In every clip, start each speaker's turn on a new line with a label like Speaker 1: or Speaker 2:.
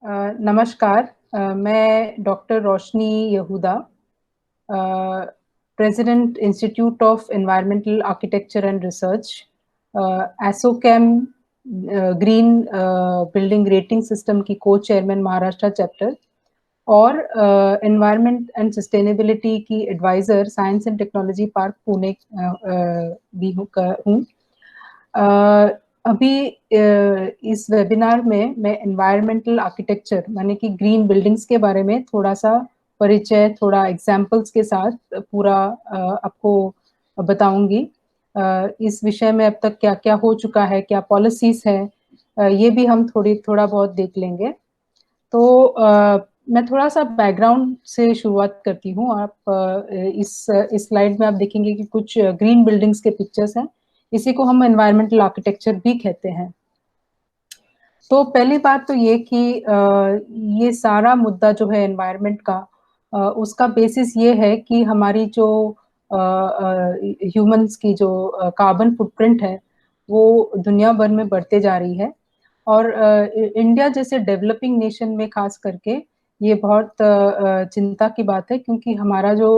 Speaker 1: नमस्कार। मैं doctor Roshni Yahuda, president institute of environmental architecture and research, ASSOCHAM green building rating system की को चेयरमैन महाराष्ट्र चैप्टर और एनवायरमेंट एंड सस्टेनेबिलिटी की advisor science and technology park Pune भी हूँ। अभी इस वेबिनार में मैं एनवायरमेंटल आर्किटेक्चर माने कि ग्रीन बिल्डिंग्स के बारे में थोड़ा सा परिचय, थोड़ा एग्जाम्पल्स के साथ पूरा आपको बताऊंगी। इस विषय में अब तक क्या क्या हो चुका है, क्या पॉलिसीज है, ये भी हम थोड़ा बहुत देख लेंगे। तो मैं थोड़ा सा बैकग्राउंड से शुरुआत करती हूँ। आप इस स्लाइड में आप देखेंगे कि कुछ ग्रीन बिल्डिंग्स के पिक्चर्स हैं। इसी को हम एनवायरमेंटल आर्किटेक्चर भी कहते हैं। तो पहली बात तो ये कि ये सारा मुद्दा जो है एनवायरमेंट का, उसका बेसिस ये है कि हमारी जो ह्यूमंस की जो कार्बन फुटप्रिंट है वो दुनिया भर में बढ़ते जा रही है। और इंडिया जैसे डेवलपिंग नेशन में खास करके ये बहुत चिंता की बात है, क्योंकि हमारा जो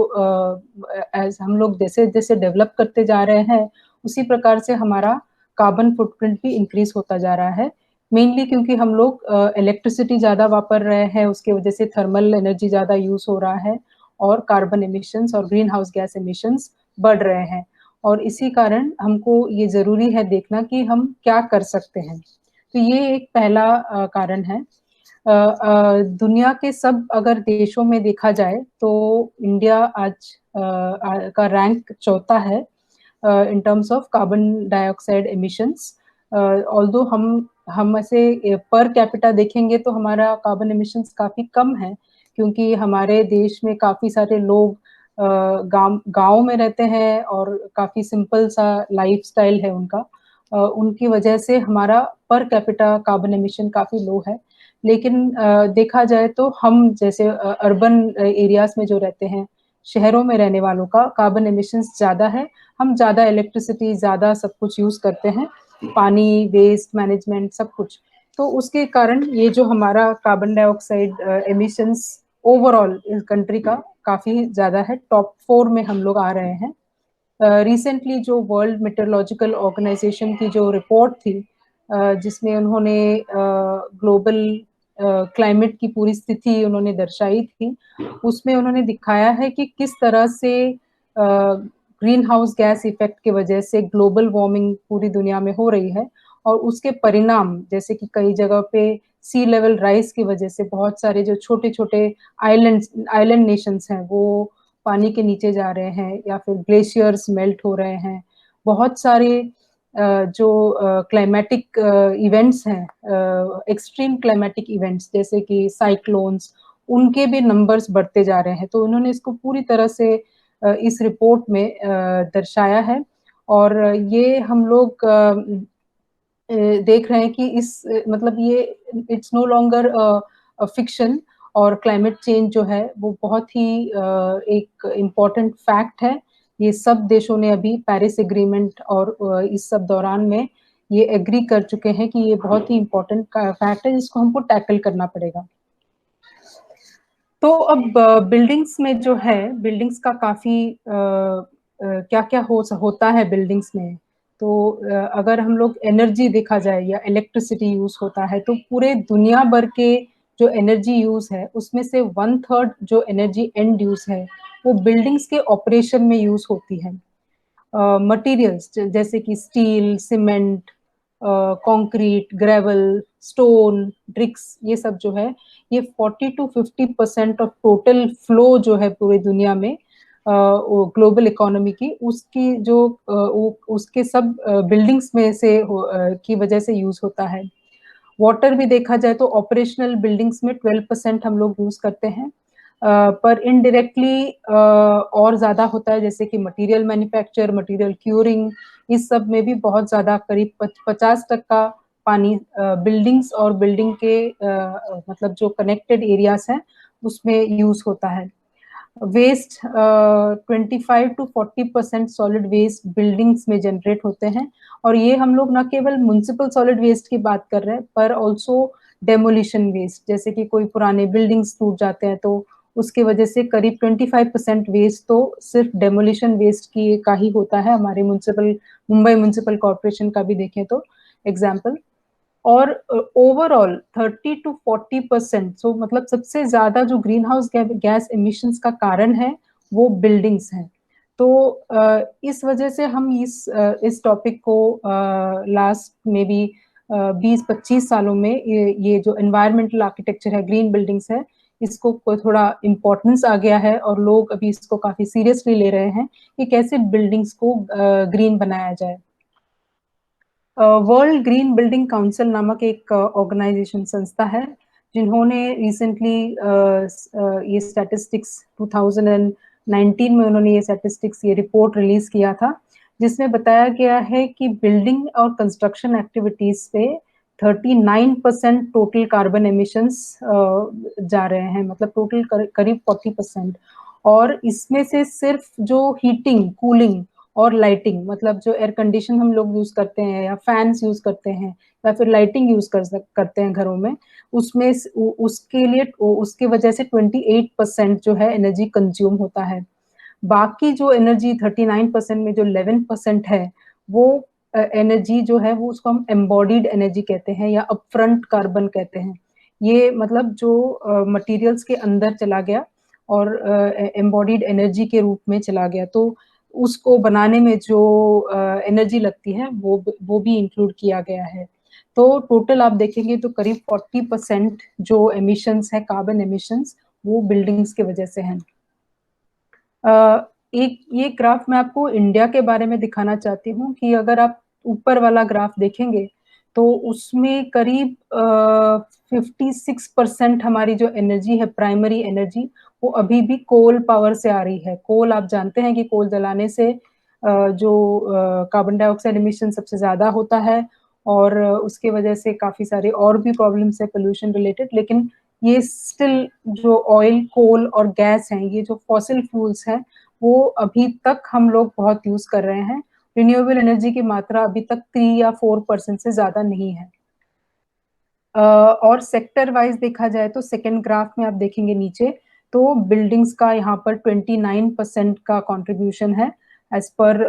Speaker 1: एज हम लोग जैसे जैसे डेवलप करते जा रहे हैं उसी प्रकार से हमारा कार्बन फुटप्रिंट भी इंक्रीज होता जा रहा है। मेनली क्योंकि हम लोग इलेक्ट्रिसिटी ज़्यादा वापर रहे हैं, उसके वजह से थर्मल एनर्जी ज़्यादा यूज हो रहा है और कार्बन एमिशंस और ग्रीन हाउस गैस एमिशंस बढ़ रहे हैं। और इसी कारण हमको ये ज़रूरी है देखना कि हम क्या कर सकते हैं। तो ये एक पहला कारण है। दुनिया के सब अगर देशों में देखा जाए तो इंडिया आज का रैंक चौथा है in terms of carbon dioxide emissions. Although हम ऐसे पर कैपिटा देखेंगे तो हमारा कार्बन एमिशंस काफी कम है, क्योंकि हमारे देश में काफी सारे लोग गांव में रहते हैं और काफी सिंपल सा लाइफस्टाइल है उनका। उनकी वजह से हमारा पर कैपिटा कार्बन एमिशन काफी लो है। लेकिन देखा जाए तो हम जैसे अर्बन एरियाज में जो रहते हैं, शहरों में रहने वालों का कार्बन एमिशंस ज्यादा है। हम ज्यादा इलेक्ट्रिसिटी, ज्यादा सब कुछ यूज करते हैं, पानी, वेस्ट मैनेजमेंट सब कुछ। तो उसके कारण ये जो हमारा कार्बन डाइऑक्साइड एमिशंस ओवरऑल इस कंट्री का काफी ज्यादा है। टॉप 4 में हम लोग आ रहे हैं। रिसेंटली जो वर्ल्ड मेट्रोलॉजिकल ऑर्गेनाइजेशन की जो रिपोर्ट थी, जिसमें उन्होंने ग्लोबल क्लाइमेट की पूरी स्थिति उन्होंने दर्शाई थी, उसमें उन्होंने दिखाया है कि किस तरह से ग्रीन हाउस गैस इफेक्ट की वजह से ग्लोबल वार्मिंग पूरी दुनिया में हो रही है। और उसके परिणाम जैसे कि कई जगह पे सी लेवल राइज की वजह से बहुत सारे जो छोटे छोटे आइलैंड नेशंस हैं वो पानी के नीचे जा रहे हैं, या फिर ग्लेशियर्स मेल्ट हो रहे हैं। बहुत सारे जो क्लाइमेटिक इवेंट्स हैं, एक्सट्रीम क्लाइमेटिक इवेंट्स जैसे कि साइक्लोन्स, उनके भी नंबर्स बढ़ते जा रहे हैं। तो उन्होंने इसको पूरी तरह से इस रिपोर्ट में दर्शाया है। और ये हम लोग देख रहे हैं कि इस मतलब ये इट्स नो लॉन्गर फिक्शन। और क्लाइमेट चेंज जो है वो बहुत ही एक इम्पॉर्टेंट फैक्ट है। ये सब देशों ने अभी पेरिस एग्रीमेंट और इस सब दौरान में ये एग्री कर चुके हैं कि ये बहुत ही इम्पोर्टेंट फैक्ट है जिसको हमको टैकल करना पड़ेगा। तो अब बिल्डिंग्स में जो है, बिल्डिंग्स का काफी क्या क्या होता है बिल्डिंग्स में। तो अगर हम लोग एनर्जी देखा जाए या इलेक्ट्रिसिटी यूज होता है, तो पूरे दुनिया भर के जो एनर्जी यूज है उसमें से 1/3 जो एनर्जी एंड यूज है वो बिल्डिंग्स के ऑपरेशन में यूज होती है। मटेरियल्स जैसे कि steel, cement, concrete, gravel, stone, bricks, ये सब जो है ये 40 to 50% ऑफ टोटल फ्लो जो है पूरी दुनिया में ग्लोबल इकोनॉमी की, उसकी जो उसके सब बिल्डिंग्स में से की वजह से यूज होता है। वाटर भी देखा जाए तो ऑपरेशनल बिल्डिंग्स में 12% हम लोग यूज करते हैं। पर इनडायरेक्टली और ज्यादा होता है, जैसे कि मटेरियल मैन्युफैक्चर, मटेरियल क्यूरिंग, इस सब में भी बहुत ज्यादा करीब 50% पानी बिल्डिंग्स और बिल्डिंग के मतलब जो कनेक्टेड एरियाज हैं उसमें यूज होता है। Waste 25 to 40% solid waste buildings में जनरेट होते हैं। और ये हम लोग न केवल म्युनिसिपल सॉलिड वेस्ट की बात कर रहे हैं, पर ऑल्सो डेमोलिशन वेस्ट, जैसे कि कोई पुराने बिल्डिंग्स टूट जाते हैं तो उसके वजह से करीब 25% वेस्ट तो सिर्फ डेमोलिशन वेस्ट की का ही होता है। हमारे मुंबई म्युनिसिपल कॉर्पोरेशन का भी देखें तो एग्जाम्पल, और ओवरऑल 30 to 40%, सो मतलब सबसे ज्यादा जो ग्रीन हाउस गैस एमिशंस का कारण है वो बिल्डिंग्स हैं। तो इस वजह से हम इस टॉपिक को लास्ट में भी 20-25 सालों में ये जो एनवायरमेंटल आर्किटेक्चर है, ग्रीन बिल्डिंग्स है, इसको थोड़ा इम्पोर्टेंस आ गया है और लोग अभी इसको काफी सीरियसली ले रहे हैं कि कैसे बिल्डिंग्स को ग्रीन बनाया जाए। वर्ल्ड ग्रीन बिल्डिंग काउंसिल नामक एक ऑर्गेनाइजेशन संस्था है, जिन्होंने रिसेंटली ये स्टैटिस्टिक्स 2019 में उन्होंने ये स्टैटिस्टिक्स ये रिपोर्ट रिलीज किया था, जिसमें बताया गया है कि बिल्डिंग और कंस्ट्रक्शन एक्टिविटीज से 39% टोटल कार्बन एमिशंस जा रहे हैं, मतलब टोटल करीब 40%। और इसमें से सिर्फ जो हीटिंग, कूलिंग और लाइटिंग, मतलब जो एयर कंडीशन हम लोग यूज करते हैं या फैंस यूज करते हैं या फिर लाइटिंग यूज करते हैं घरों में, उसमें उसके लिए उसके वजह से 28% जो है एनर्जी कंज्यूम होता है। बाकी जो एनर्जी 39% में जो 11% है, वो एनर्जी जो है वो उसको हम एम्बॉडीड एनर्जी कहते हैं या अपफ्रंट कार्बन कहते हैं। ये मतलब जो मटेरियल्स के अंदर चला गया और एम्बॉडीड एनर्जी के रूप में चला गया, तो उसको बनाने में जो एनर्जी लगती है वो भी इंक्लूड किया गया है। तो टोटल आप देखेंगे तो करीब 40% जो एमिशंस है, कार्बन एमिशंस, वो बिल्डिंग्स के वजह से हैं। एक ये ग्राफ मैं आपको इंडिया के बारे में दिखाना चाहती हूँ कि अगर आप ऊपर वाला ग्राफ देखेंगे तो उसमें करीब 56% हमारी जो एनर्जी है, प्राइमरी एनर्जी, वो अभी भी कोल पावर से आ रही है। कोल, आप जानते हैं कि कोल जलाने से जो कार्बन डाइऑक्साइड एमिशन सबसे ज्यादा होता है और उसके वजह से काफी सारे और भी प्रॉब्लम्स है पोल्यूशन रिलेटेड। लेकिन ये स्टिल जो ऑयल, कोल और गैस हैं, ये जो फॉसिल फ्यूल्स हैं, वो अभी तक हम लोग बहुत यूज कर रहे हैं। रिन्यूएबल एनर्जी की मात्रा अभी तक 3 या 4% से ज्यादा नहीं है। और सेक्टर वाइज देखा जाए तो सेकेंड ग्राफ में आप देखेंगे नीचे, तो बिल्डिंग्स का यहाँ पर 29% का कंट्रीब्यूशन है एज पर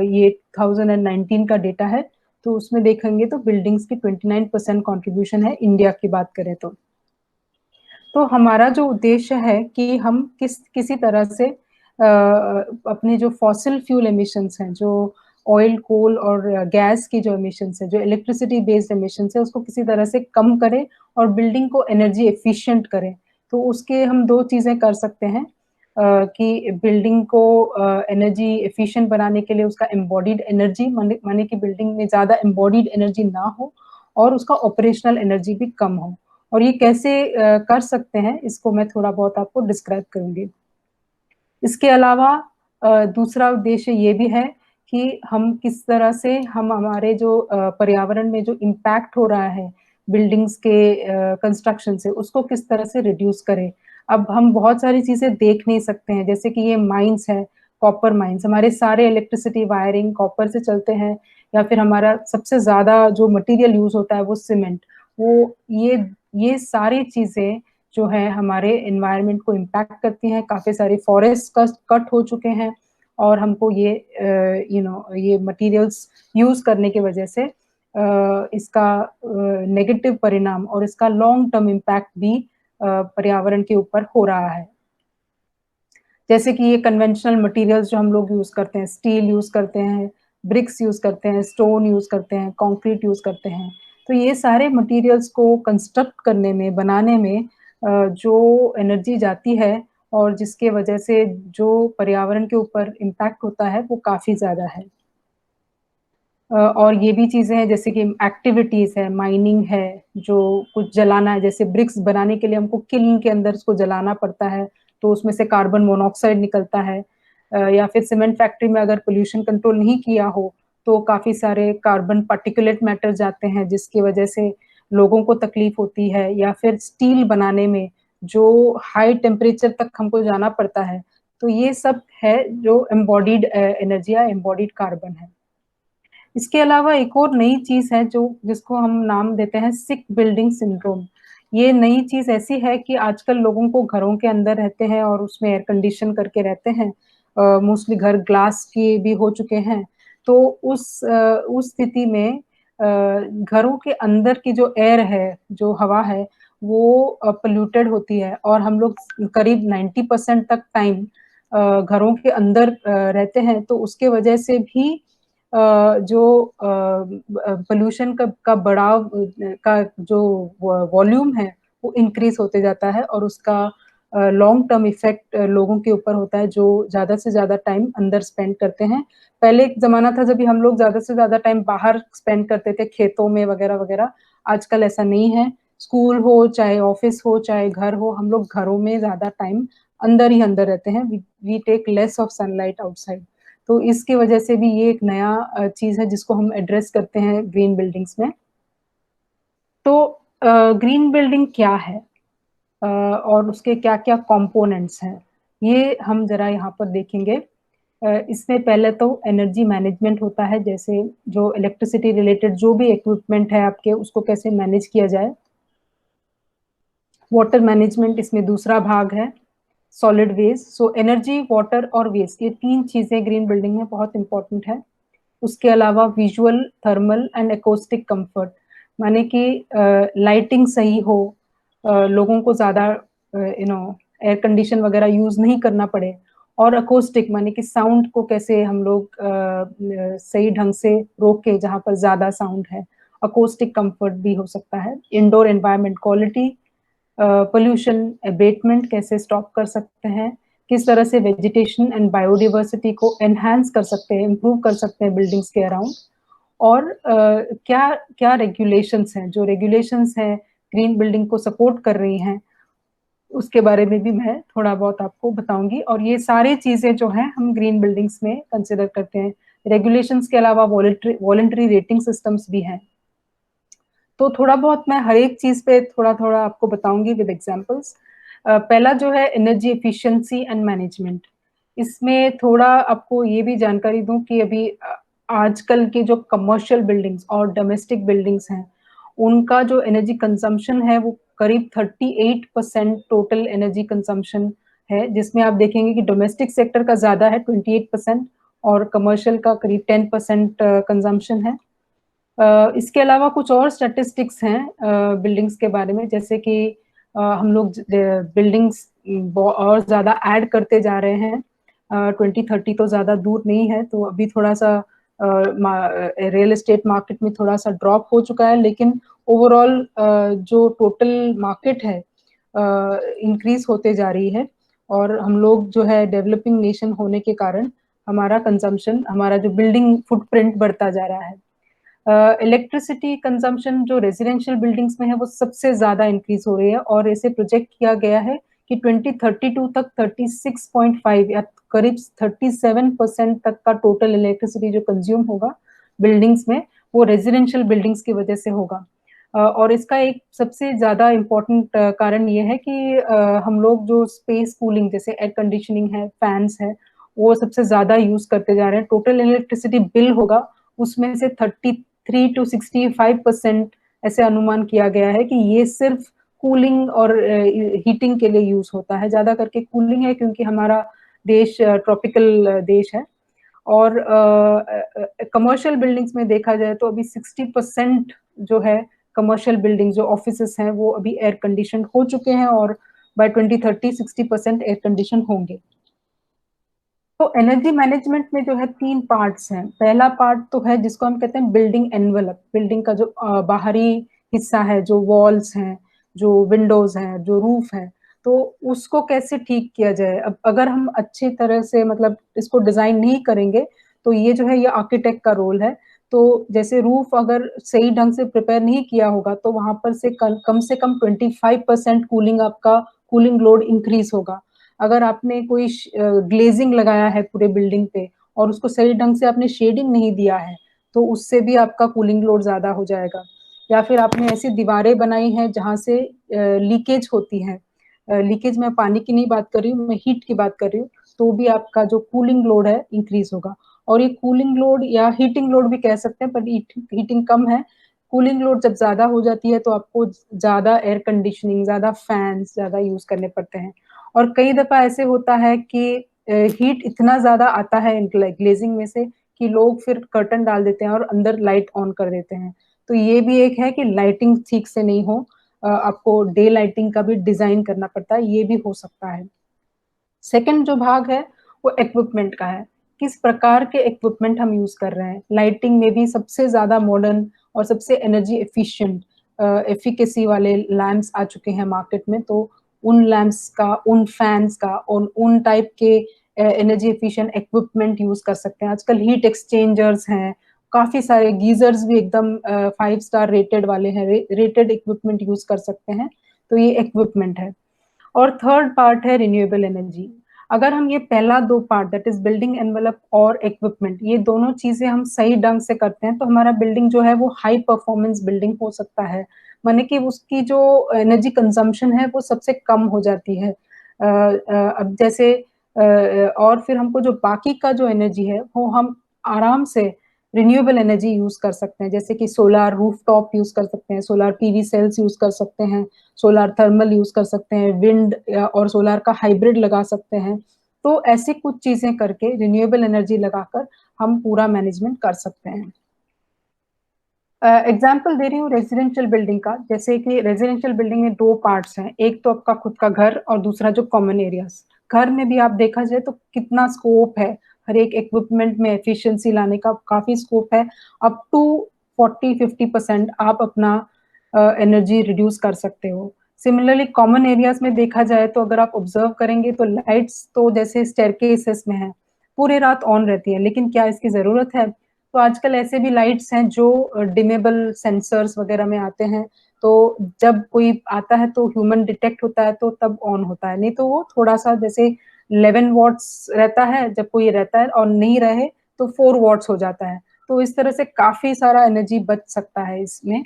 Speaker 1: ये 2019 का डेटा है। तो उसमें देखेंगे तो बिल्डिंग्स की 29% कंट्रीब्यूशन है इंडिया की बात करें तो। तो हमारा जो उद्देश्य है कि हम किसी तरह से अपने जो फॉसिल फ्यूल एमिशंस हैं, जो ऑयल, कोल और गैस की जो एमिशंस है, जो इलेक्ट्रिसिटी बेस्ड एमिशंस है, उसको किसी तरह से कम करें और बिल्डिंग को एनर्जी एफिशिएंट करें। तो उसके हम दो चीजें कर सकते हैं कि बिल्डिंग को एनर्जी एफिशिएंट बनाने के लिए उसका एम्बॉडीड एनर्जी, माने कि बिल्डिंग में ज्यादा एम्बॉडीड एनर्जी ना हो और उसका ऑपरेशनल एनर्जी भी कम हो। और ये कैसे कर सकते हैं, इसको मैं थोड़ा बहुत आपको डिस्क्राइब करूंगी। इसके अलावा दूसरा उद्देश्य ये भी है कि हम किस तरह से हम हमारे जो पर्यावरण में जो इम्पैक्ट हो रहा है बिल्डिंग्स के कंस्ट्रक्शन से, उसको किस तरह से रिड्यूस करें। अब हम बहुत सारी चीजें देख नहीं सकते हैं, जैसे कि ये माइंस है, कॉपर माइंस, हमारे सारे इलेक्ट्रिसिटी वायरिंग कॉपर से चलते हैं, या फिर हमारा सबसे ज्यादा जो मटेरियल यूज होता है वो सीमेंट। वो ये सारी चीजें जो है हमारे एनवायरनमेंट को इम्पैक्ट करती हैं। काफी सारे फॉरेस्ट कट हो चुके हैं और हमको ये ये मटेरियल्स यूज करने की वजह से इसका नेगेटिव परिणाम और इसका लॉन्ग टर्म इम्पैक्ट भी पर्यावरण के ऊपर हो रहा है। जैसे कि ये कन्वेंशनल मटेरियल्स जो हम लोग यूज करते हैं, स्टील यूज करते हैं, ब्रिक्स यूज करते हैं, स्टोन यूज करते हैं, कंक्रीट यूज करते हैं। तो ये सारे मटेरियल्स को कंस्ट्रक्ट करने में, बनाने में जो एनर्जी जाती है और जिसके वजह से जो पर्यावरण के ऊपर इम्पैक्ट होता है वो काफी ज्यादा है। और ये भी चीजें हैं जैसे कि एक्टिविटीज है, माइनिंग है, जो कुछ जलाना है, जैसे ब्रिक्स बनाने के लिए हमको किल्न के अंदर उसको जलाना पड़ता है, तो उसमें से कार्बन मोनोऑक्साइड निकलता है। या फिर सीमेंट फैक्ट्री में अगर पोल्यूशन कंट्रोल नहीं किया हो तो काफी सारे कार्बन पार्टिकुलेट मैटर जाते हैं, जिसकी वजह से लोगों को तकलीफ होती है। या फिर स्टील बनाने में जो हाई टेम्परेचर तक हमको जाना पड़ता है, तो ये सब है जो एम्बॉडीड एनर्जी या एम्बॉडीड कार्बन है। इसके अलावा एक और नई चीज है जो जिसको हम नाम देते हैं सिक बिल्डिंग सिंड्रोम। ये नई चीज़ ऐसी है कि आजकल लोगों को घरों के अंदर रहते हैं और उसमें एयर कंडीशन करके रहते हैं। मोस्टली घर ग्लास के भी हो चुके हैं। तो उस स्थिति में घरों के अंदर की जो एयर है, जो हवा है, वो पॉल्यूटेड होती है और हम लोग करीब 90% तक टाइम घरों के अंदर रहते हैं, तो उसके वजह से भी जो पोल्यूशन का बढ़ाव का जो वॉल्यूम है, वो इंक्रीज़ होते जाता है और उसका लॉन्ग टर्म इफ़ेक्ट लोगों के ऊपर होता है, जो ज़्यादा से ज़्यादा टाइम अंदर स्पेंड करते हैं। पहले एक ज़माना था जब हम लोग ज़्यादा से ज़्यादा टाइम बाहर स्पेंड करते थे, खेतों में वगैरह-वगैरह। आजकल ऐसा नहीं है। स्कूल हो, चाहे ऑफ़िस हो, चाहे घर हो, हम लोग घरों में ज़्यादा टाइम अंदर ही अंदर रहते हैं। We take less of sunlight outside. तो इसकी वजह से भी ये एक नया चीज़ है जिसको हम एड्रेस करते हैं ग्रीन बिल्डिंग्स में। तो ग्रीन बिल्डिंग क्या है? और उसके क्या-क्या कंपोनेंट्स हैं? ये हम ज़रा यहाँ पर देखेंगे। इसमें पहले तो एनर्जी मैनेजमेंट होता है, जैसे जो इलेक्ट्रिसिटी रिलेटेड जो भी इक्विपमेंट है आपके, उसको कैसे मैनेज किया जाए। वाटर मैनेजमेंट इसमें दूसरा भाग है। Solid waste, so energy, water और वेस्ट, ये 3 चीज़ें ग्रीन बिल्डिंग में बहुत इम्पोर्टेंट है। उसके अलावा visual, thermal and acoustic comfort, माने कि लाइटिंग सही हो, लोगों को ज़्यादा एयर कंडीशन वगैरह यूज़ नहीं करना पड़े, और अकोस्टिक माने कि साउंड को कैसे हम लोग सही ढंग से रोकें जहाँ पर ज़्यादा साउंड है। अकोस्टिक कंफर्ट भी हो सकता है। Indoor environment quality, pollution abatement कैसे स्टॉप कर सकते हैं, किस तरह से वेजिटेशन एंड बायोडाइवर्सिटी को एनहांस कर सकते हैं, इम्प्रूव कर सकते हैं बिल्डिंग्स के अराउंड, और क्या क्या रेगुलेशंस हैं, जो रेगुलेशंस हैं ग्रीन बिल्डिंग को सपोर्ट कर रही हैं, उसके बारे में भी मैं थोड़ा बहुत आपको बताऊंगी। और ये सारी चीज़ें जो हैं हम ग्रीन बिल्डिंग्स में कंसिडर करते हैं। रेगुलेशंस के अलावा वॉलंटरी रेटिंग सिस्टम्स भी हैं। तो थोड़ा बहुत मैं हर एक चीज़ पे थोड़ा-थोड़ा आपको बताऊँगी विद एग्ज़ाम्पल्स। पहला जो है एनर्जी एफिशिएंसी एंड मैनेजमेंट। इसमें थोड़ा आपको ये भी जानकारी दूँ कि अभी आजकल के जो कमर्शियल बिल्डिंग्स और डोमेस्टिक बिल्डिंग्स हैं, उनका जो एनर्जी कंज़म्पशन है वो करीब 38% टोटल एनर्जी कंज़म्पशन है, जिसमें आप देखेंगे कि डोमेस्टिक सेक्टर का ज़्यादा है 28% और कमर्शियल का करीब 10% कंज़म्पशन है। इसके अलावा कुछ और स्टैटिस्टिक्स हैं बिल्डिंग्स के बारे में, जैसे कि हम लोग बिल्डिंग्स और ज़्यादा ऐड करते जा रहे हैं। 2030 तो ज़्यादा दूर नहीं है, तो अभी थोड़ा-सा रियल एस्टेट मार्केट में थोड़ा-सा ड्रॉप हो चुका है, लेकिन ओवरऑल जो टोटल मार्केट है इंक्रीज़ होते जा रही है, और हम लोग जो है डेवलपिंग नेशन होने के कारण हमारा कंज़म्पशन, हमारा जो बिल्डिंग फुटप्रिंट बढ़ता जा रहा है। इलेक्ट्रिसिटी कंजम्पशन जो रेजिडेंशियल बिल्डिंग्स में है वो सबसे ज़्यादा इंक्रीज़ हो रही है, और इसे प्रोजेक्ट किया गया है कि 2032 तक 36.5 या करीब 37% तक का टोटल इलेक्ट्रिसिटी जो कंज्यूम होगा बिल्डिंग्स में, वो रेजिडेंशियल बिल्डिंग्स की वजह से होगा। और इसका एक सबसे ज़्यादा इम्पोर्टेंट कारण ये है कि हम लोग जो स्पेस कूलिंग जैसे एयर कंडीशनिंग है, फैन्स है, वो सबसे ज़्यादा यूज़ करते जा रहे हैं। टोटल इलेक्ट्रिसिटी बिल होगा, उसमें से 33 टू 65% ऐसे अनुमान किया गया है कि ये सिर्फ कूलिंग और हीटिंग के लिए यूज़ होता है। ज़्यादा करके कूलिंग है, क्योंकि हमारा देश ट्रॉपिकल देश है। और कमर्शियल बिल्डिंग्स में देखा जाए तो अभी 60% जो है कमर्शियल बिल्डिंग जो ऑफिसेस हैं वो अभी एयर कंडीशन हो चुके हैं, और बाय 2030 60% एयर कंडीशन होंगे। तो एनर्जी मैनेजमेंट में जो है 3 पार्ट्स हैं। पहला पार्ट तो है जिसको हम कहते हैं बिल्डिंग एनवेलप, बिल्डिंग का जो बाहरी हिस्सा है, जो वॉल्स हैं, जो विंडोज़ हैं, जो रूफ है, तो उसको कैसे ठीक किया जाए। अब अगर हम अच्छी तरह से मतलब इसको डिज़ाइन नहीं करेंगे, तो ये जो है ये आर्किटेक्ट का रोल है। तो जैसे रूफ अगर सही ढंग से प्रिपेयर नहीं किया होगा, तो वहाँ पर से कम से कम 25% कूलिंग आपका कूलिंग लोड इंक्रीज़ होगा। अगर आपने कोई ग्लेज़िंग लगाया है पूरे बिल्डिंग पे और उसको सही ढंग से आपने शेडिंग नहीं दिया है, तो उससे भी आपका कूलिंग लोड ज़्यादा हो जाएगा। या फिर आपने ऐसी दीवारें बनाई हैं जहाँ से लीकेज होती है। लीकेज मैं पानी की नहीं बात कर रही हूँ, मैं हीट की बात कर रही हूँ, तो भी आपका जो कूलिंग लोड है इंक्रीज़ होगा। और ये कूलिंग लोड या हीटिंग लोड भी कह सकते हैं, पर हीटिंग कम है। कूलिंग लोड जब ज़्यादा हो जाती है तो आपको ज़्यादा एयर कंडीशनिंग, ज़्यादा फैन्स ज़्यादा यूज़ करने पड़ते हैं। और कई दफ़ा ऐसे होता है कि हीट इतना ज़्यादा आता है ग्लेज़िंग में से कि लोग फिर कर्टन डाल देते हैं और अंदर लाइट ऑन कर देते हैं। तो ये भी एक है कि लाइटिंग ठीक से नहीं हो, आपको डे लाइटिंग का भी डिज़ाइन करना पड़ता है, ये भी हो सकता है। सेकंड जो भाग है, वो इक्विपमेंट का है। किस प्रकार के इक्विपमेंट हम यूज़ कर रहे हैं। लाइटिंग में भी सबसे ज़्यादा मॉडर्न और सबसे एनर्जी एफिशिएंट एफिकेसी वाले लैंप्स आ चुके हैं मार्केट में, तो उन लैंप्स का, उन फैन्स का और उन टाइप के एनर्जी एफिशिएंट इक्विपमेंट यूज़ कर सकते हैं। आजकल हीट एक्सचेंजर्स हैं, काफ़ी सारे गीज़र्स भी एकदम 5 स्टार रेटेड वाले हैं, रेटेड इक्विपमेंट यूज़ कर सकते हैं, तो ये इक्विपमेंट है। और थर्ड पार्ट है रिन्यूएबल एनर्जी। अगर हम ये पहला 2 part that is building envelope और इक्विपमेंट, ये दोनों चीज़ें हम सही ढंग से करते हैं, तो हमारा बिल्डिंग जो है वो हाई परफॉर्मेंस बिल्डिंग हो सकता है। माने कि उसकी जो एनर्जी कंज़म्पशन है वो सबसे कम हो जाती है। अब जैसे और फिर हमको जो बाकी का जो एनर्जी है वो हम आराम से रिन्यूएबल एनर्जी यूज़ कर सकते हैं, जैसे कि सोलार रूफटॉप यूज़ कर सकते हैं, सोलार पीवी सेल्स यूज़ कर सकते हैं, सोलार थर्मल यूज़ कर सकते हैं, विंड और सोलार का हाइब्रिड लगा सकते हैं। तो ऐसी कुछ चीज़ें करके रिन्यूएबल एनर्जी लगाकर हम पूरा मैनेजमेंट कर सकते हैं। एग्ज़ाम्पल दे रही हूँ रेज़िडेंशियल बिल्डिंग का, जैसे कि रेज़िडेंशियल बिल्डिंग में 2 पार्ट्स हैं, एक तो आपका खुद का घर और दूसरा जो कॉमन एरियाज़। घर में भी आप देखा जाए तो कितना स्कोप है, हर एक इक्विपमेंट में एफिशिएंसी लाने का काफ़ी स्कोप है, अप टू 40-50% आप अपना एनर्जी रिड्यूस कर सकते हो। सिमिलरली कॉमन एरियाज़ में देखा जाए तो अगर आप ऑब्ज़र्व करेंगे तो लाइट्स तो जैसे स्टेयरकेसेस में हैं, पूरी रात ऑन रहती हैं, लेकिन क्या इसकी ज़रूरत है? तो आजकल ऐसे भी लाइट्स हैं जो डिमेबल सेंसर्स वगैरह में आते हैं, तो जब कोई आता है तो ह्यूमन डिटेक्ट होता है तो तब ऑन होता है, नहीं तो वो थोड़ा-सा जैसे 11 वॉट्स रहता है जब कोई रहता है और नहीं रहे तो 4 वॉट्स हो जाता है। तो इस तरह से काफ़ी सारा एनर्जी बच सकता है इसमें।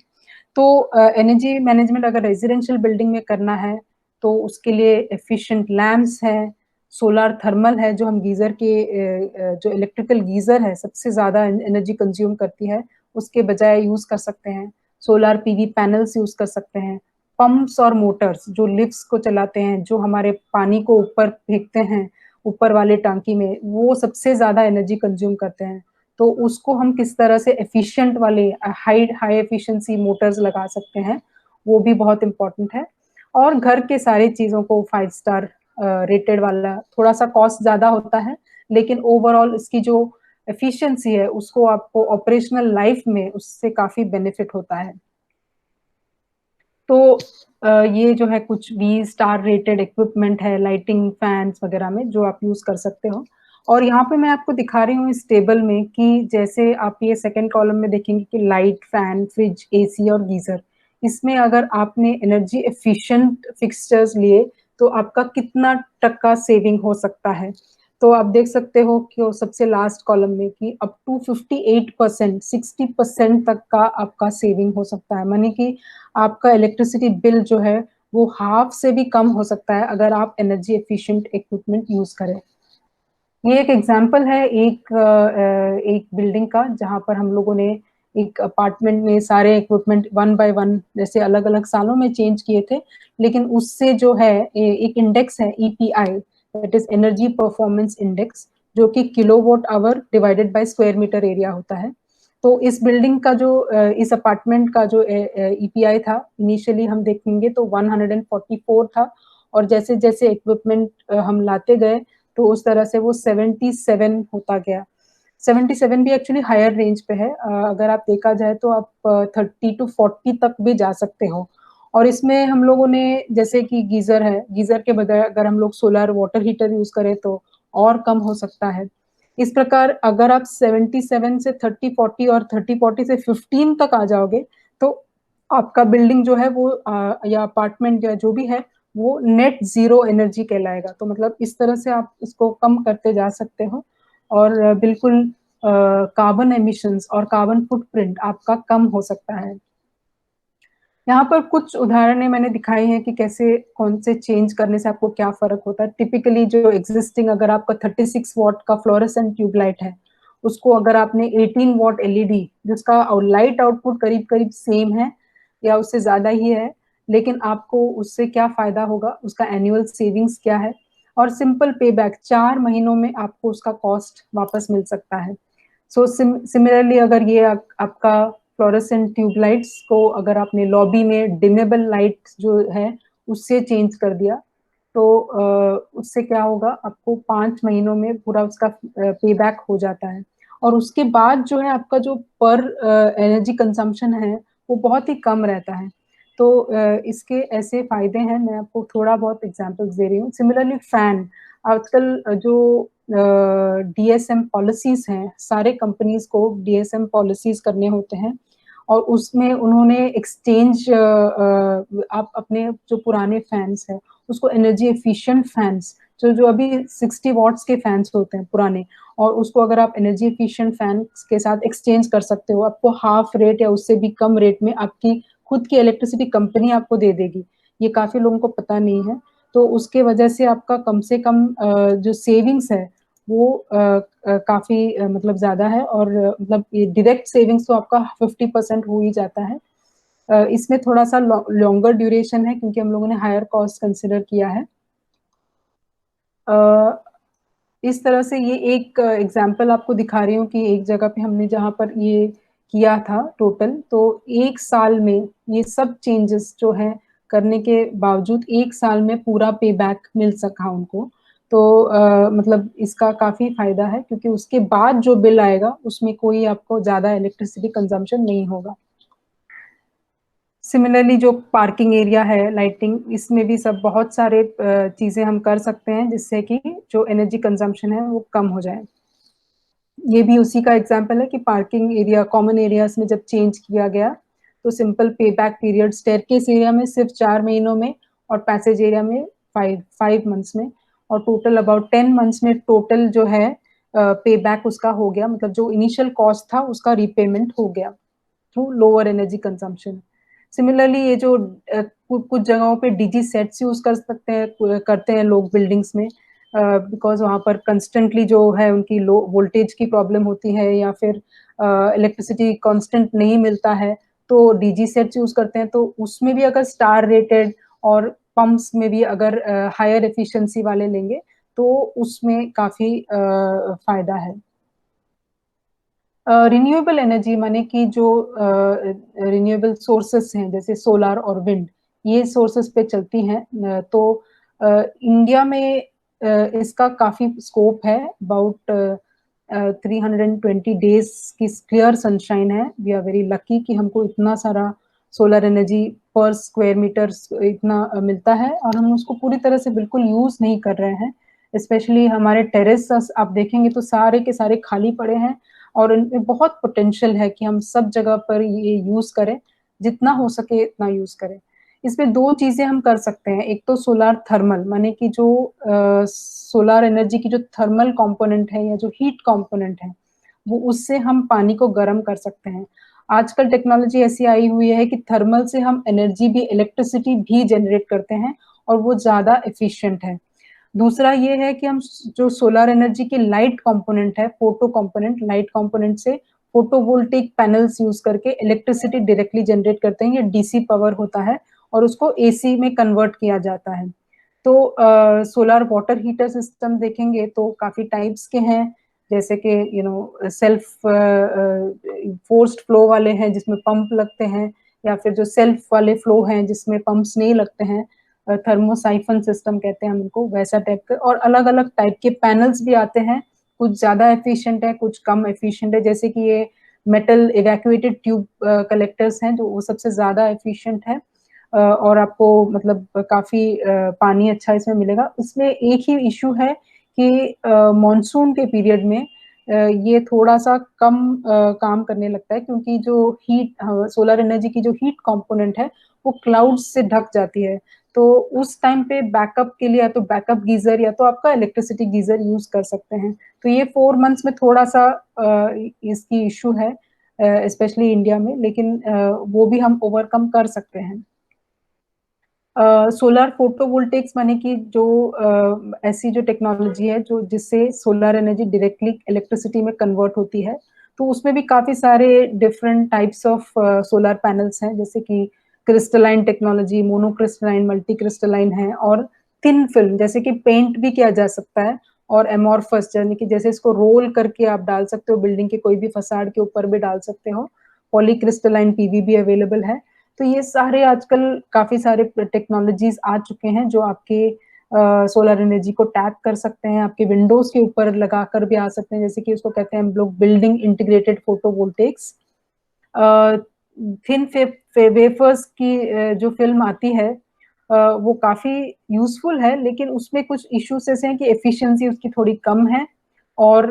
Speaker 1: तो एनर्जी मैनेजमेंट अगर रेज़िडेंशियल बिल्डिंग में करना है, तो उसके लिए एफिशिएंट लैंप्स हैं, सोलार थर्मल है जो हम गीज़र के जो इलेक्ट्रिकल गीज़र है सबसे ज़्यादा एनर्जी कंज़्यूम करती है, उसके बजाय यूज़ कर सकते हैं। सोलार पीवी पैनल्स यूज़ कर सकते हैं। पंप्स और मोटर्स जो लिफ्ट्स को चलाते हैं, जो हमारे पानी को ऊपर फेंकते हैं, ऊपर वाले टांकी में, वो सबसे ज़्यादा एनर्जी कंज़्यूम करते हैं। तो उसको हम किस तरह से एफिशिएंट वाले हाई हाई एफिशिएंसी मोटर्स लगा सकते हैं, वो भी बहुत इम्पोर्टेंट है। और घर के सारी चीज़ों को 5 स्टार रेटेड वाला थोड़ा-सा कॉस्ट ज़्यादा होता है, लेकिन ओवरऑल इसकी जो एफिशिएंसी है, उसको आपको ऑपरेशनल लाइफ में उससे काफ़ी बेनिफिट होता है। तो ये जो है कुछ 20 स्टार रेटेड इक्विपमेंट है, लाइटिंग, फैन्स वगैरह में जो आप यूज़ कर सकते हो। और यहाँ पे मैं आपको दिखा रही हूँ इस टेबल में कि जैसे आप ये सेकंड कॉलम में देखेंगे कि लाइट, फैन, फ्रिज, एसी और गीज़र। इसमें अगर आपने एनर्जी एफिशिएंट फिक्सचर्स लिए, तो आपका कितना टका सेविंग हो सकता है। तो आप देख सकते हो कि वो सबसे लास्ट कॉलम में कि अप टू 58% 60% तक का आपका सेविंग हो सकता है। माने कि आपका इलेक्ट्रिसिटी बिल जो है, वो हाफ से भी कम हो सकता है अगर आप एनर्जी एफिशिएंट इक्विपमेंट यूज़ करें। ये एक एग्ज़ाम्पल है एक बिल्डिंग का जहाँ पर हम लोगों ने एक अपार्टमेंट में सारे इक्विपमेंट वन बाय वन जैसे अलग-अलग सालों में चेंज किए थे, लेकिन उससे जो है एक इंडेक्स है EPI that is energy performance index जो कि kilowatt hour divided by square metre area होता है। तो इस बिल्डिंग का जो इस अपार्टमेंट का जो ईपीआई था इनिशियली हम देखेंगे तो 144 था और जैसे-जैसे इक्विपमेंट हम लाते गए तो उस तरह से वो 77 होता गया। 77 भी एक्चुअली हायर रेंज पे है अगर आप देखा जाए तो आप 30 टू 40 तक भी जा सकते हो। और इसमें हम लोगों ने जैसे कि गीज़र है, गीज़र के बजाय अगर हम लोग सोलर वाटर हीटर यूज़ करें तो और कम हो सकता है। इस प्रकार अगर आप 77 से 30-40 और 30-40 से 15 तक आ जाओगे, तो आपका बिल्डिंग जो है वो या अपार्टमेंट या जो भी है वो नेट ज़ीरो एनर्जी कहलाएगा। तो मतलब इस तरह से आप इसको कम करते जा सकते हो और बिल्कुल कार्बन एमिशंस और कार्बन फुटप्रिंट आपका कम हो सकता है। यहाँ पर कुछ उदाहरणें मैंने दिखाई हैं कि कैसे कौन से चेंज करने से आपको क्या फ़र्क होता है। टिपिकली जो एक्सिस्टिंग अगर आपका 36 वॉट का फ्लोरेसेंट ट्यूब लाइट है, उसको अगर आपने 18 वॉट एलईडी जिसका लाइट आउटपुट करीब करीब सेम है या उससे ज्यादा ही है, लेकिन आपको उससे क्या फायदा होगा, उसका एनुअल सेविंग्स क्या है, और सिंपल पे बैक 4 महीनों में आपको उसका कॉस्ट वापस मिल सकता है। सो सिमिलरली अगर ये आपका फ्लोरेसेंट ट्यूबलाइट्स को अगर आपने लॉबी में डिमेबल लाइट जो है उससे चेंज कर दिया, तो उससे क्या होगा, आपको 5 महीनों में पूरा उसका पे बैक हो जाता है। और उसके बाद जो है आपका जो पर एनर्जी कंजम्पशन है वो बहुत ही कम रहता है। तो इसके ऐसे फायदे हैं, मैं आपको थोड़ा बहुत एग्जांपल्स दे रही हूँ। सिमिलरली फैन, आजकल जो डीएसएम पॉलिसीज हैं, सारे कंपनीज को डीएसएम पॉलिसीज करने होते हैं, और उसमें उन्होंने एक्सचेंज आप अपने जो पुराने फैंस हैं उसको एनर्जी एफिशिएंट फैंस, जो अभी 60 वॉट्स के फैंस होते हैं पुराने, और उसको अगर आप एनर्जी एफिशिएंट फैंस के साथ एक्सचेंज कर सकते हो, आपको हाफ रेट या उससे भी कम रेट में आपकी खुद की इलेक्ट्रिसिटी कंपनी आपको दे देगी। ये काफी लोगों को पता नहीं है। तो उसके वजह से आपका कम से कम जो सेविंग्स है वो काफी मतलब ज्यादा है, और मतलब ये डायरेक्ट सेविंग्स तो आपका 50% हो ही जाता है। इसमें थोड़ा सा लॉन्गर ड्यूरेशन है क्योंकि हम लोगों ने हायर कॉस्ट कंसिडर किया है। इस तरह से ये एक एग्जांपल आपको दिखा रही हूँ कि एक जगह पे हमने जहाँ पर ये किया था टोटल, तो 1 साल में ये सब चेंजेस जो है करने के बावजूद 1 साल में पूरा पे बैक मिल सका उनको। तो मतलब इसका काफी फायदा है क्योंकि उसके बाद जो बिल आएगा उसमें कोई आपको ज्यादा इलेक्ट्रिसिटी कंजम्पशन नहीं होगा। सिमिलरली जो पार्किंग एरिया है, लाइटिंग, इसमें भी सब बहुत सारे चीजें हम कर सकते हैं जिससे कि जो एनर्जी कंजम्पशन है वो कम हो जाए। ये भी उसी का एग्जांपल है कि पार्किंग एरिया कॉमन एरियाज में जब चेंज किया गया तो सिंपल पे बैक पीरियड स्टेयरकेस एरिया में सिर्फ 4 महीनों में, और पैसेज एरिया में 5 मंथ्स में, और टोटल अबाउट 10 मंथ्स में टोटल जो है पे बैक उसका हो गया, मतलब जो इनिशियल कॉस्ट था उसका रीपेमेंट हो गया through lower energy consumption. Similarly ये जो कुछ जगहों पे डीजी सेट्स यूज कर सकते हैं, करते हैं लोग बिल्डिंग्स में, बिकॉज वहाँ पर कंस्टेंटली जो है उनकी लो वोल्टेज की प्रॉब्लम होती है या फिर इलेक्ट्रिसिटी कांस्टेंट नहीं मिलता है, तो डीजी सेट्स यूज करते हैं। तो उसमें भी अगर स्टार रेटेड और पंप्स में भी अगर हायर एफिशिएंसी वाले लेंगे तो उसमें काफी फायदा है। रिन्यूएबल एनर्जी माने कि जो रिन्यूएबल सोर्सेस हैं जैसे सोलर और विंड, ये सोर्सेस पे चलती हैं। तो इंडिया में इसका काफी स्कोप है। अबाउट 320 डेज की क्लियर सनशाइन है। वी आर वेरी लकी कि हमको इतना सारा सोलर एनर्जी पर स्क्वायर मीटर इतना मिलता है, और हम उसको पूरी तरह से बिल्कुल यूज नहीं कर रहे हैं। स्पेशली हमारे टेरेस आप देखेंगे तो सारे के सारे खाली पड़े हैं, और इनमें बहुत पोटेंशियल है कि हम सब जगह पर ये यूज करें, जितना हो सके इतना यूज करें। इसमें 2 चीजें हम कर सकते हैं। एक तो सोलर थर्मल, माने कि जो सोलर एनर्जी की जो थर्मल कंपोनेंट है या जो हीट कंपोनेंट है, वो उससे हम पानी को गर्म कर सकते हैं। आजकल टेक्नोलॉजी ऐसी आई हुई है कि थर्मल से हम एनर्जी भी, इलेक्ट्रिसिटी भी जनरेट करते हैं, और वो ज्यादा एफिशिएंट है। दूसरा ये है कि हम जो सोलर एनर्जी की लाइट कंपोनेंट है, फोटो कंपोनेंट, लाइट कंपोनेंट से फोटोवोल्टिक पैनल्स यूज करके इलेक्ट्रिसिटी डायरेक्टली जनरेट करते हैं। ये डीसी पावर होता है और उसको एसी में कन्वर्ट किया जाता है। तो सोलर वाटर हीटर सिस्टम देखेंगे तो काफी टाइप्स के हैं, जैसे कि सेल्फ फोर्स्ड फ्लो वाले हैं जिसमें पंप लगते हैं, या फिर जो सेल्फ वाले फ्लो हैं जिसमें पंप्स नहीं लगते हैं, थर्मोसाइफन सिस्टम कहते हैं हम इनको, वैसा टाइप के। और अलग अलग टाइप के पैनल्स भी आते हैं, कुछ ज्यादा एफिशिएंट है, कुछ कम एफिशिएंट है। जैसे कि ये मेटल इवैक्यूएटेड ट्यूब कलेक्टर्स हैं जो वो सबसे ज्यादा एफिशिएंट है, और आपको मतलब काफी पानी अच्छा इसमें मिलेगा। इसमें एक ही इशू है कि मॉनसून के पीरियड में ये थोड़ा सा कम काम करने लगता है, क्योंकि जो हीट सोलर एनर्जी की जो हीट कंपोनेंट है वो क्लाउड से ढक जाती है। तो उस टाइम पे बैकअप के लिए या तो बैकअप गीजर या तो आपका इलेक्ट्रिसिटी गीजर यूज कर सकते हैं। तो ये 4 मंथ्स में थोड़ा सा इसकी इशू है, स्पेशली इंडिया में, लेकिन वो भी हम ओवरकम कर सकते हैं। सोलर फोटोवोल्टेक्स माने कि जो ऐसी जो टेक्नोलॉजी है जो जिससे सोलर एनर्जी डायरेक्टली इलेक्ट्रिसिटी में कन्वर्ट होती है, तो उसमें भी काफ़ी सारे different types of solar panels हैं, जैसे कि crystalline technology, monocrystalline, multi crystalline है और थिन फिल्म जैसे कि पेंट भी किया जा सकता है और एमॉर्फस यानी कि जैसे इसको रोल करके आप डाल सकते हो बिल्डिंग के कोई भी फसाड के ऊपर भी डाल सकते हो। पॉलीक्रिस्टलाइन पीवी भी अवेलेबल है। तो ये सारे आजकल काफ़ी सारे टेक्नोलॉजीज़ आ चुके हैं जो आपके सोलर एनर्जी को टैप कर सकते हैं, आपके विंडोज़ के ऊपर लगाकर भी आ सकते हैं, जैसे कि उसको कहते हैं हम लोग बिल्डिंग इंटीग्रेटेड फोटोवोल्टेक्स। अ, थिन वेफर्स की जो फ़िल्म आती है वो काफ़ी यूज़फुल है, लेकिन उसमें कुछ इश्यूज़ ऐसे हैं कि एफिशिएंसी उसकी थोड़ी कम है और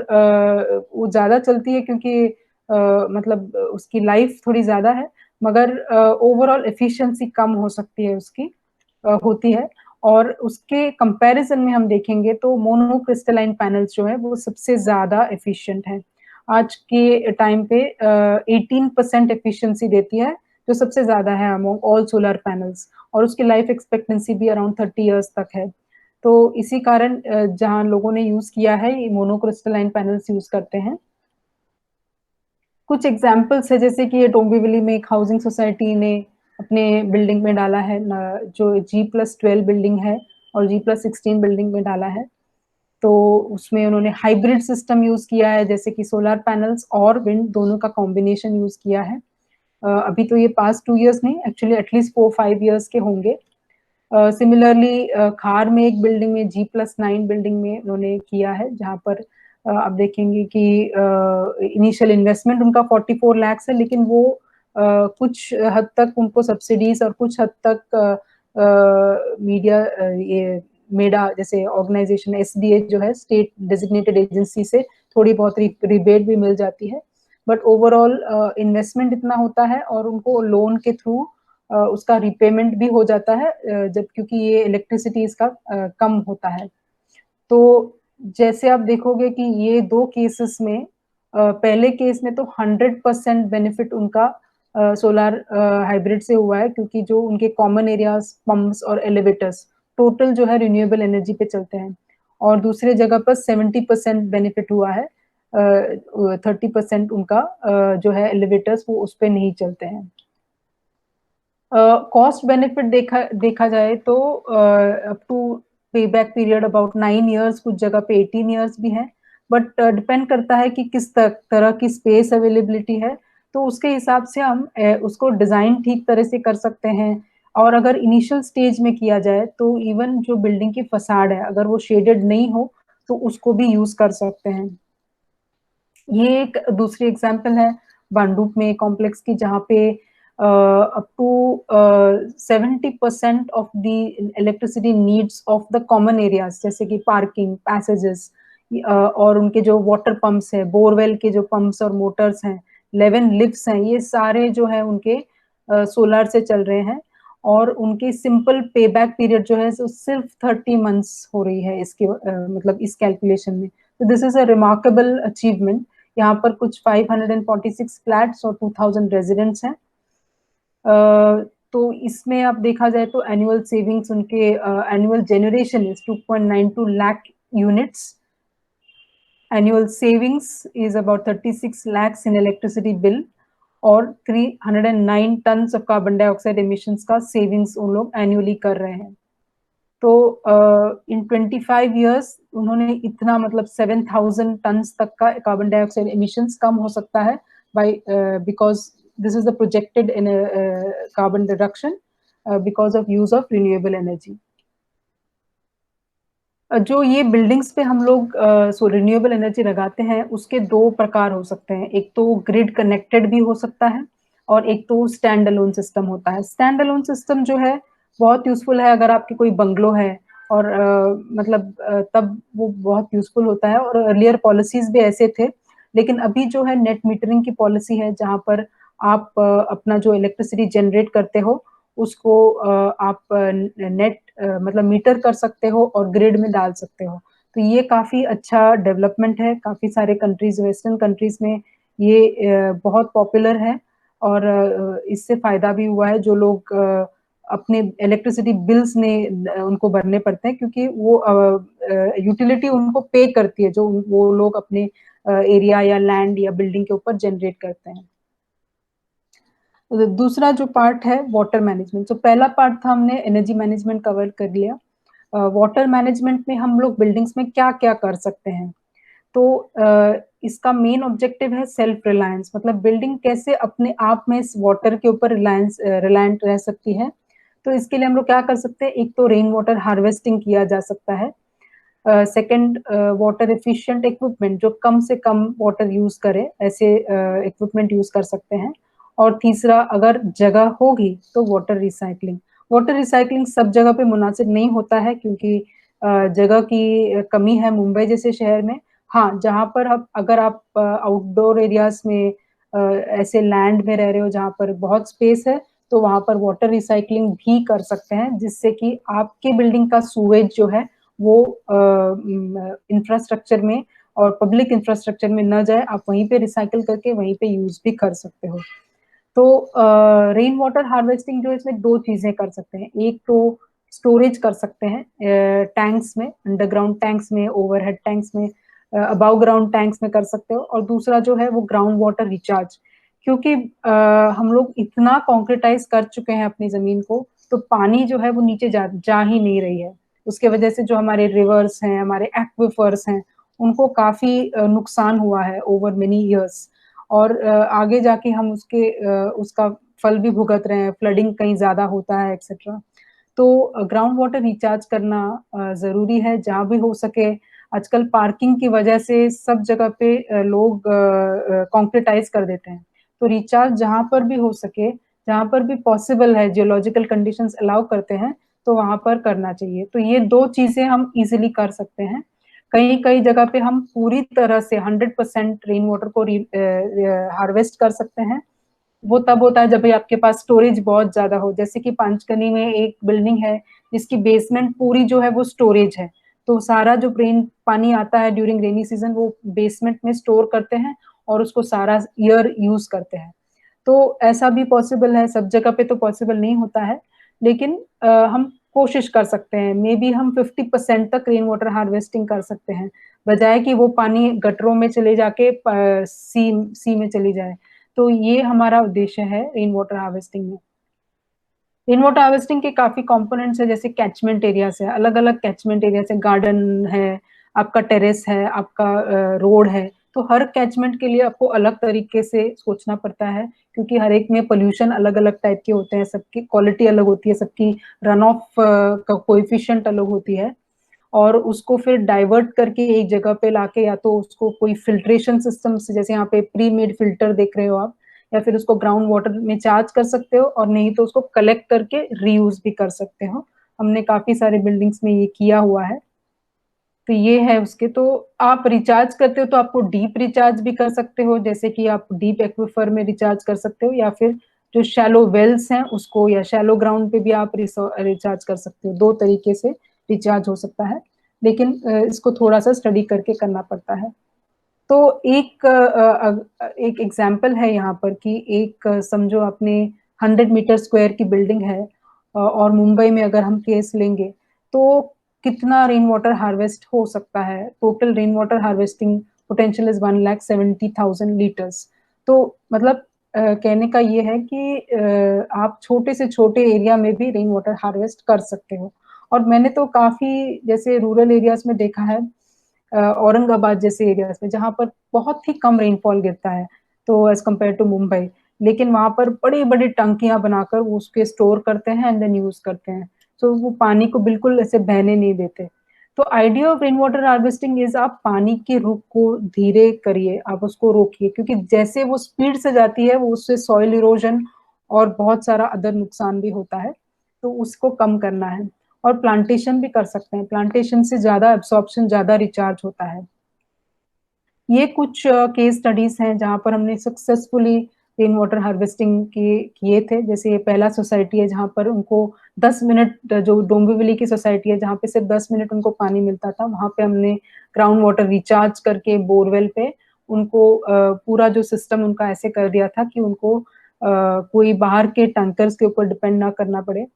Speaker 1: वो ज़्यादा चलती है क्योंकि मतलब उसकी लाइफ़ थोड़ी ज़्यादा है, मगर ओवरऑल एफिशिएंसी कम हो सकती है उसकी होती है और उसके कंपैरिज़न में हम देखेंगे तो मोनोक्रिस्टलाइन पैनल्स जो है वो सबसे ज़्यादा एफिशिएंट है। आज के टाइम पे 18% एफिशिएंसी देती है, जो सबसे ज़्यादा है अमॉन्ग ऑल सोलर पैनल्स और उसकी लाइफ एक्सपेक्टेंसी भी अराउंड 30 इयर्स तक है। तो इसी कारण जहाँ लोगों ने यूज़ किया है, ये मोनोक्रिस्टलाइन पैनल्स यूज़ करते हैं। कुछ एग्ज़ाम्पल्स है जैसे कि ये डोंबिवली में एक हाउसिंग सोसाइटी ने अपने बिल्डिंग में डाला है जो G+12 बिल्डिंग है और G+16 बिल्डिंग में डाला है। तो उसमें उन्होंने हाइब्रिड सिस्टम यूज़ किया है जैसे कि सोलर पैनल्स और विंड दोनों का कॉम्बिनेशन यूज़ किया है। अभी तो ये पास्ट 2 इयर्स नहीं एक्चुअली एटलीस्ट 4-5 इयर्स के होंगे। सिमिलरली खार में एक बिल्डिंग में G+9 बिल्डिंग में उन्होंने किया है जहाँ पर आप देखेंगे कि इनिशियल इन्वेस्टमेंट उनका 44 लाख है लेकिन वो कुछ हद तक उनको सब्सिडीज़ और कुछ हद तक मीडिया ये मेडा जैसे ऑर्गेनाइज़ेशन एसडीए जो है स्टेट डेज़िग्नेटेड एजेंसी से थोड़ी बहुत रिबेट भी मिल जाती है। बट ओवरऑल इन्वेस्टमेंट इतना होता है और उनको लोन के थ्रू उसका रिपेमेंट भी हो जाता है जब क्योंकि ये इलेक्ट्रिसिटी इसका कम होता है। तो जैसे आप देखोगे कि ये 2 केसेस में पहले केस में तो 100% बेनिफिट उनका सोलर हाइब्रिड से हुआ है क्योंकि जो उनके कॉमन एरियाज़, पंप्स और एलिवेटर्स टोटल जो है रिन्यूएबल एनर्जी पे चलते हैं और दूसरे जगह पर 70% बेनिफिट हुआ है। 30% उनका जो है एलिवेटर्स वो उस पे नहीं चलते हैं। कॉस्ट बेनिफिट देखा जाए तो up to payback period about 9 years कुछ जगह पे 18 इयर्स भी है बट डिपेंड करता है कि किस तरह की स्पेस अवेलेबिलिटी है तो उसके हिसाब से हम उसको डिज़ाइन ठीक तरह से कर सकते हैं और अगर इनिशियल स्टेज में किया जाए तो इवन जो बिल्डिंग की फसाड है अगर वो शेडेड नहीं हो तो उसको भी यूज़ कर सकते हैं। ये एक दूसरी एग्जांपल है भांडुप में कॉम्प्लेक्स की जहाँ पे up to 70% of the electricity needs of the common areas जैसे कि पार्किंग पैसेजेस और उनके जो वाटर पंप्स है बोरवेल के जो पंप्स और मोटर्स हैं 11 लिफ्ट्स हैं ये सारे जो है उनके सोलर से चल रहे हैं और उनके सिंपल पेबैक पीरियड जो है सिर्फ 30 मंथ्स हो रही है इसके मतलब इस कैलकुलेशन में तो this is a remarkable achievement. यहाँ पर कुछ 546 फ्लैट्स और 2000 रेजिडेंट्स हैं। तो इसमें आप देखा जाए तो एनुअल सेविंग्स उनके annual generation is 2.92 lakh units. Annual savings is about 36 lakhs in electricity bill और 309 tons of carbon dioxide emissions का सेविंग्स उन लोग एनुअली कर रहे हैं। तो इन 25 इयर्स उन्होंने इतना मतलब 7000 टन्स तक का कार्बन डाइऑक्साइड एमिशंस कम हो सकता है by because this is the projected in carbon reduction because of use of renewable energy. जो ये बिल्डिंग्स पे हम लोग सो रिन्यूएबल एनर्जी लगाते हैं उसके 2 प्रकार हो सकते हैं। एक तो ग्रिड कनेक्टेड भी हो सकता है और एक तो स्टैंड अलोन सिस्टम होता है। स्टैंड अलोन सिस्टम जो है बहुत यूज़फुल है अगर आपकी कोई बंगलो है और मतलब तब वो बहुत यूज़फुल होता है और अर्लियर पॉलिसीज़ भी ऐसे थे। लेकिन अभी जो है नेट मीटरिंग की पॉलिसी है जहाँ पर आप अपना जो इलेक्ट्रिसिटी जनरेट करते हो उसको आप नेट मतलब मीटर कर सकते हो और ग्रिड में डाल सकते हो। तो ये काफ़ी अच्छा डेवलपमेंट है, काफ़ी सारे कंट्रीज़ वेस्टर्न कंट्रीज़ में ये बहुत पॉपुलर है और इससे फ़ायदा भी हुआ है जो लोग अपने इलेक्ट्रिसिटी बिल्स ने उनको भरने पड़ते हैं, क्योंकि वो यूटिलिटी उनको पे करती है जो वो लोग अपने एरिया या लैंड या बिल्डिंग के ऊपर जनरेट करते हैं। दूसरा जो पार्ट है वाटर मैनेजमेंट, तो पहला पार्ट था हमने एनर्जी मैनेजमेंट कवर कर लिया। वाटर मैनेजमेंट में हम लोग बिल्डिंग्स में क्या क्या कर सकते हैं, तो इसका मेन ऑब्जेक्टिव है सेल्फ रिलायंस, मतलब बिल्डिंग कैसे अपने आप में इस वाटर के ऊपर रिलायंट रह सकती है। तो इसके लिए हम लोग क्या कर सकते हैं, एक तो रेन वाटर हार्वेस्टिंग किया जा सकता है। सेकंड, वाटर एफिशिएंट इक्विपमेंट, जो कम से कम वाटर यूज करे, ऐसे इक्विपमेंट यूज कर सकते हैं। और तीसरा, अगर जगह होगी तो वाटर रिसाइकलिंग। वाटर रिसाइकलिंग सब जगह पे मुनासिब नहीं होता है, क्योंकि जगह की कमी है मुंबई जैसे शहर में। हाँ, जहाँ पर अगर आप आउटडोर एरियाज में ऐसे लैंड में रह रहे हो जहाँ पर बहुत स्पेस है, तो वहां पर वाटर रिसाइकलिंग भी कर सकते हैं, जिससे कि आपके बिल्डिंग का सूवेज जो है वो इंफ्रास्ट्रक्चर में और पब्लिक इंफ्रास्ट्रक्चर में न जाए, आप वहीं पे रिसाइकिल करके वहीं पे यूज भी कर सकते हो। तो रेन वाटर हार्वेस्टिंग जो इसमें दो चीजें कर सकते हैं, एक तो स्टोरेज कर सकते हैं टैंक्स में, अंडरग्राउंड टैंक्स में, ओवरहेड टैंक्स में, अबाव ग्राउंड टैंक्स में कर सकते हो। और दूसरा जो है वो ग्राउंड वाटर रिचार्ज, क्योंकि हम लोग इतना कॉन्क्रीटाइज कर चुके हैं अपनी जमीन को, तो पानी जो है वो नीचे जा ही नहीं रही है। उसके वजह से जो हमारे रिवर्स हैं, हमारे एक्विफर्स हैं, उनको काफी नुकसान हुआ है ओवर मेनी ईयर्स। और आगे जाके हम उसका फल भी भुगत रहे हैं, फ्लडिंग कहीं ज्यादा होता है एक्सेट्रा। तो ग्राउंड वाटर रिचार्ज करना जरूरी है जहां भी हो सके। आजकल पार्किंग की वजह से सब जगह पे लोग कॉन्क्रीटाइज कर देते हैं, तो रिचार्ज जहां पर भी हो सके, जहां पर भी पॉसिबल है, जियोलॉजिकल कंडीशंस अलाउ करते हैं, तो वहां पर करना चाहिए। तो ये दो चीजें हम इजिली कर सकते हैं। कई कई जगह पे हम पूरी तरह से 100% रेन वाटर को हार्वेस्ट कर सकते हैं। वो तब होता है जब भी आपके पास स्टोरेज बहुत ज्यादा हो, जैसे कि पांचकनी में एक बिल्डिंग है जिसकी बेसमेंट पूरी जो है वो स्टोरेज है। तो सारा जो रेन पानी आता है ड्यूरिंग रेनी सीजन वो बेसमेंट में स्टोर करते हैं और उसको सारा ईयर यूज करते हैं। तो ऐसा भी पॉसिबल है, सब जगह पे तो पॉसिबल नहीं होता है, लेकिन हम कोशिश कर सकते हैं। मे बी हम 50% तक रेन वाटर हार्वेस्टिंग कर सकते हैं, बजाय कि वो पानी गटरों में चले जाके सी में चली जाए। तो ये हमारा उद्देश्य है रेन वाटर हार्वेस्टिंग में। रेन वाटर हार्वेस्टिंग के काफी कंपोनेंट्स है, जैसे कैचमेंट एरिया से, अलग अलग कैचमेंट एरिया से, गार्डन है, आपका टेरेस है, आपका रोड है। तो हर कैचमेंट के लिए आपको अलग तरीके से सोचना पड़ता है, क्योंकि हर एक में पोल्यूशन अलग अलग टाइप के होते हैं, सबकी क्वालिटी अलग होती है, सबकी रन ऑफ का कोएफिशिएंट अलग होती है। और उसको फिर डाइवर्ट करके एक जगह पे लाके, या तो उसको कोई फिल्ट्रेशन सिस्टम से, जैसे यहाँ पे प्री मेड फिल्टर देख रहे हो आप, या फिर उसको ग्राउंड वाटर में चार्ज कर सकते हो, और नहीं तो उसको कलेक्ट करके रीयूज भी कर सकते हो। हमने काफी सारे बिल्डिंग्स में ये किया हुआ है। तो ये है उसके। तो आप रिचार्ज करते हो तो आपको डीप रिचार्ज भी कर सकते हो, जैसे कि आप डीप एक्विफर में रिचार्ज कर सकते हो, या फिर जो शैलो वेल्स हैं उसको, या शैलो ग्राउंड पे भी आप रिचार्ज कर सकते हो। दो तरीके से रिचार्ज हो सकता है, लेकिन इसको थोड़ा सा स्टडी करके करना पड़ता है। तो एक एग्जाम्पल है यहाँ पर कि एक समझो आपने 100 मीटर स्क्वायर की बिल्डिंग है, और मुंबई में अगर हम केस लेंगे, तो कितना रेन वाटर हार्वेस्ट हो सकता है। Total rain water harvesting potential is 1,70,000 litres. तो मतलब कहने का ये है कि आप छोटे से छोटे एरिया में भी रेन वाटर हार्वेस्ट कर सकते हो। और मैंने तो काफी जैसे रूरल एरियाज में देखा है, औरंगाबाद जैसे एरियाज में, जहाँ पर बहुत ही कम रेनफॉल गिरता है, तो एज कम्पेयर टू मुंबई, लेकिन वहां पर बड़ी बड़ी टंकियां बनाकर वो उसके स्टोर करते हैं एंड देन यूज करते हैं। तो वो पानी को बिल्कुल ऐसे बहने नहीं देते। तो idea of rain water harvesting is, आप पानी के रुख को धीरे करिए, आप उसको रोकिए, क्योंकि जैसे वो स्पीड से जाती है वो उससे सॉइल इरोजन और बहुत सारा अदर नुकसान भी होता है। तो उसको कम करना है। और प्लांटेशन भी कर सकते हैं, प्लांटेशन से ज्यादा एब्सॉर्प्शन, ज्यादा रिचार्ज होता है। ये कुछ केस स्टडीज हैं जहां पर हमने सक्सेसफुली रेन वाटर हार्वेस्टिंग किए थे। जैसे ये पहला सोसाइटी है जहां पर उनको 10 मिनट, जो डोंबिवली की सोसाइटी है जहां पे सिर्फ 10 मिनट उनको पानी मिलता था, वहां पे हमने ग्राउंड वाटर रिचार्ज करके बोरवेल पे उनको पूरा जो सिस्टम उनका ऐसे कर दिया था कि उनको कोई बाहर के टैंकर्स के ऊपर डिपेंड ना करना पड़े।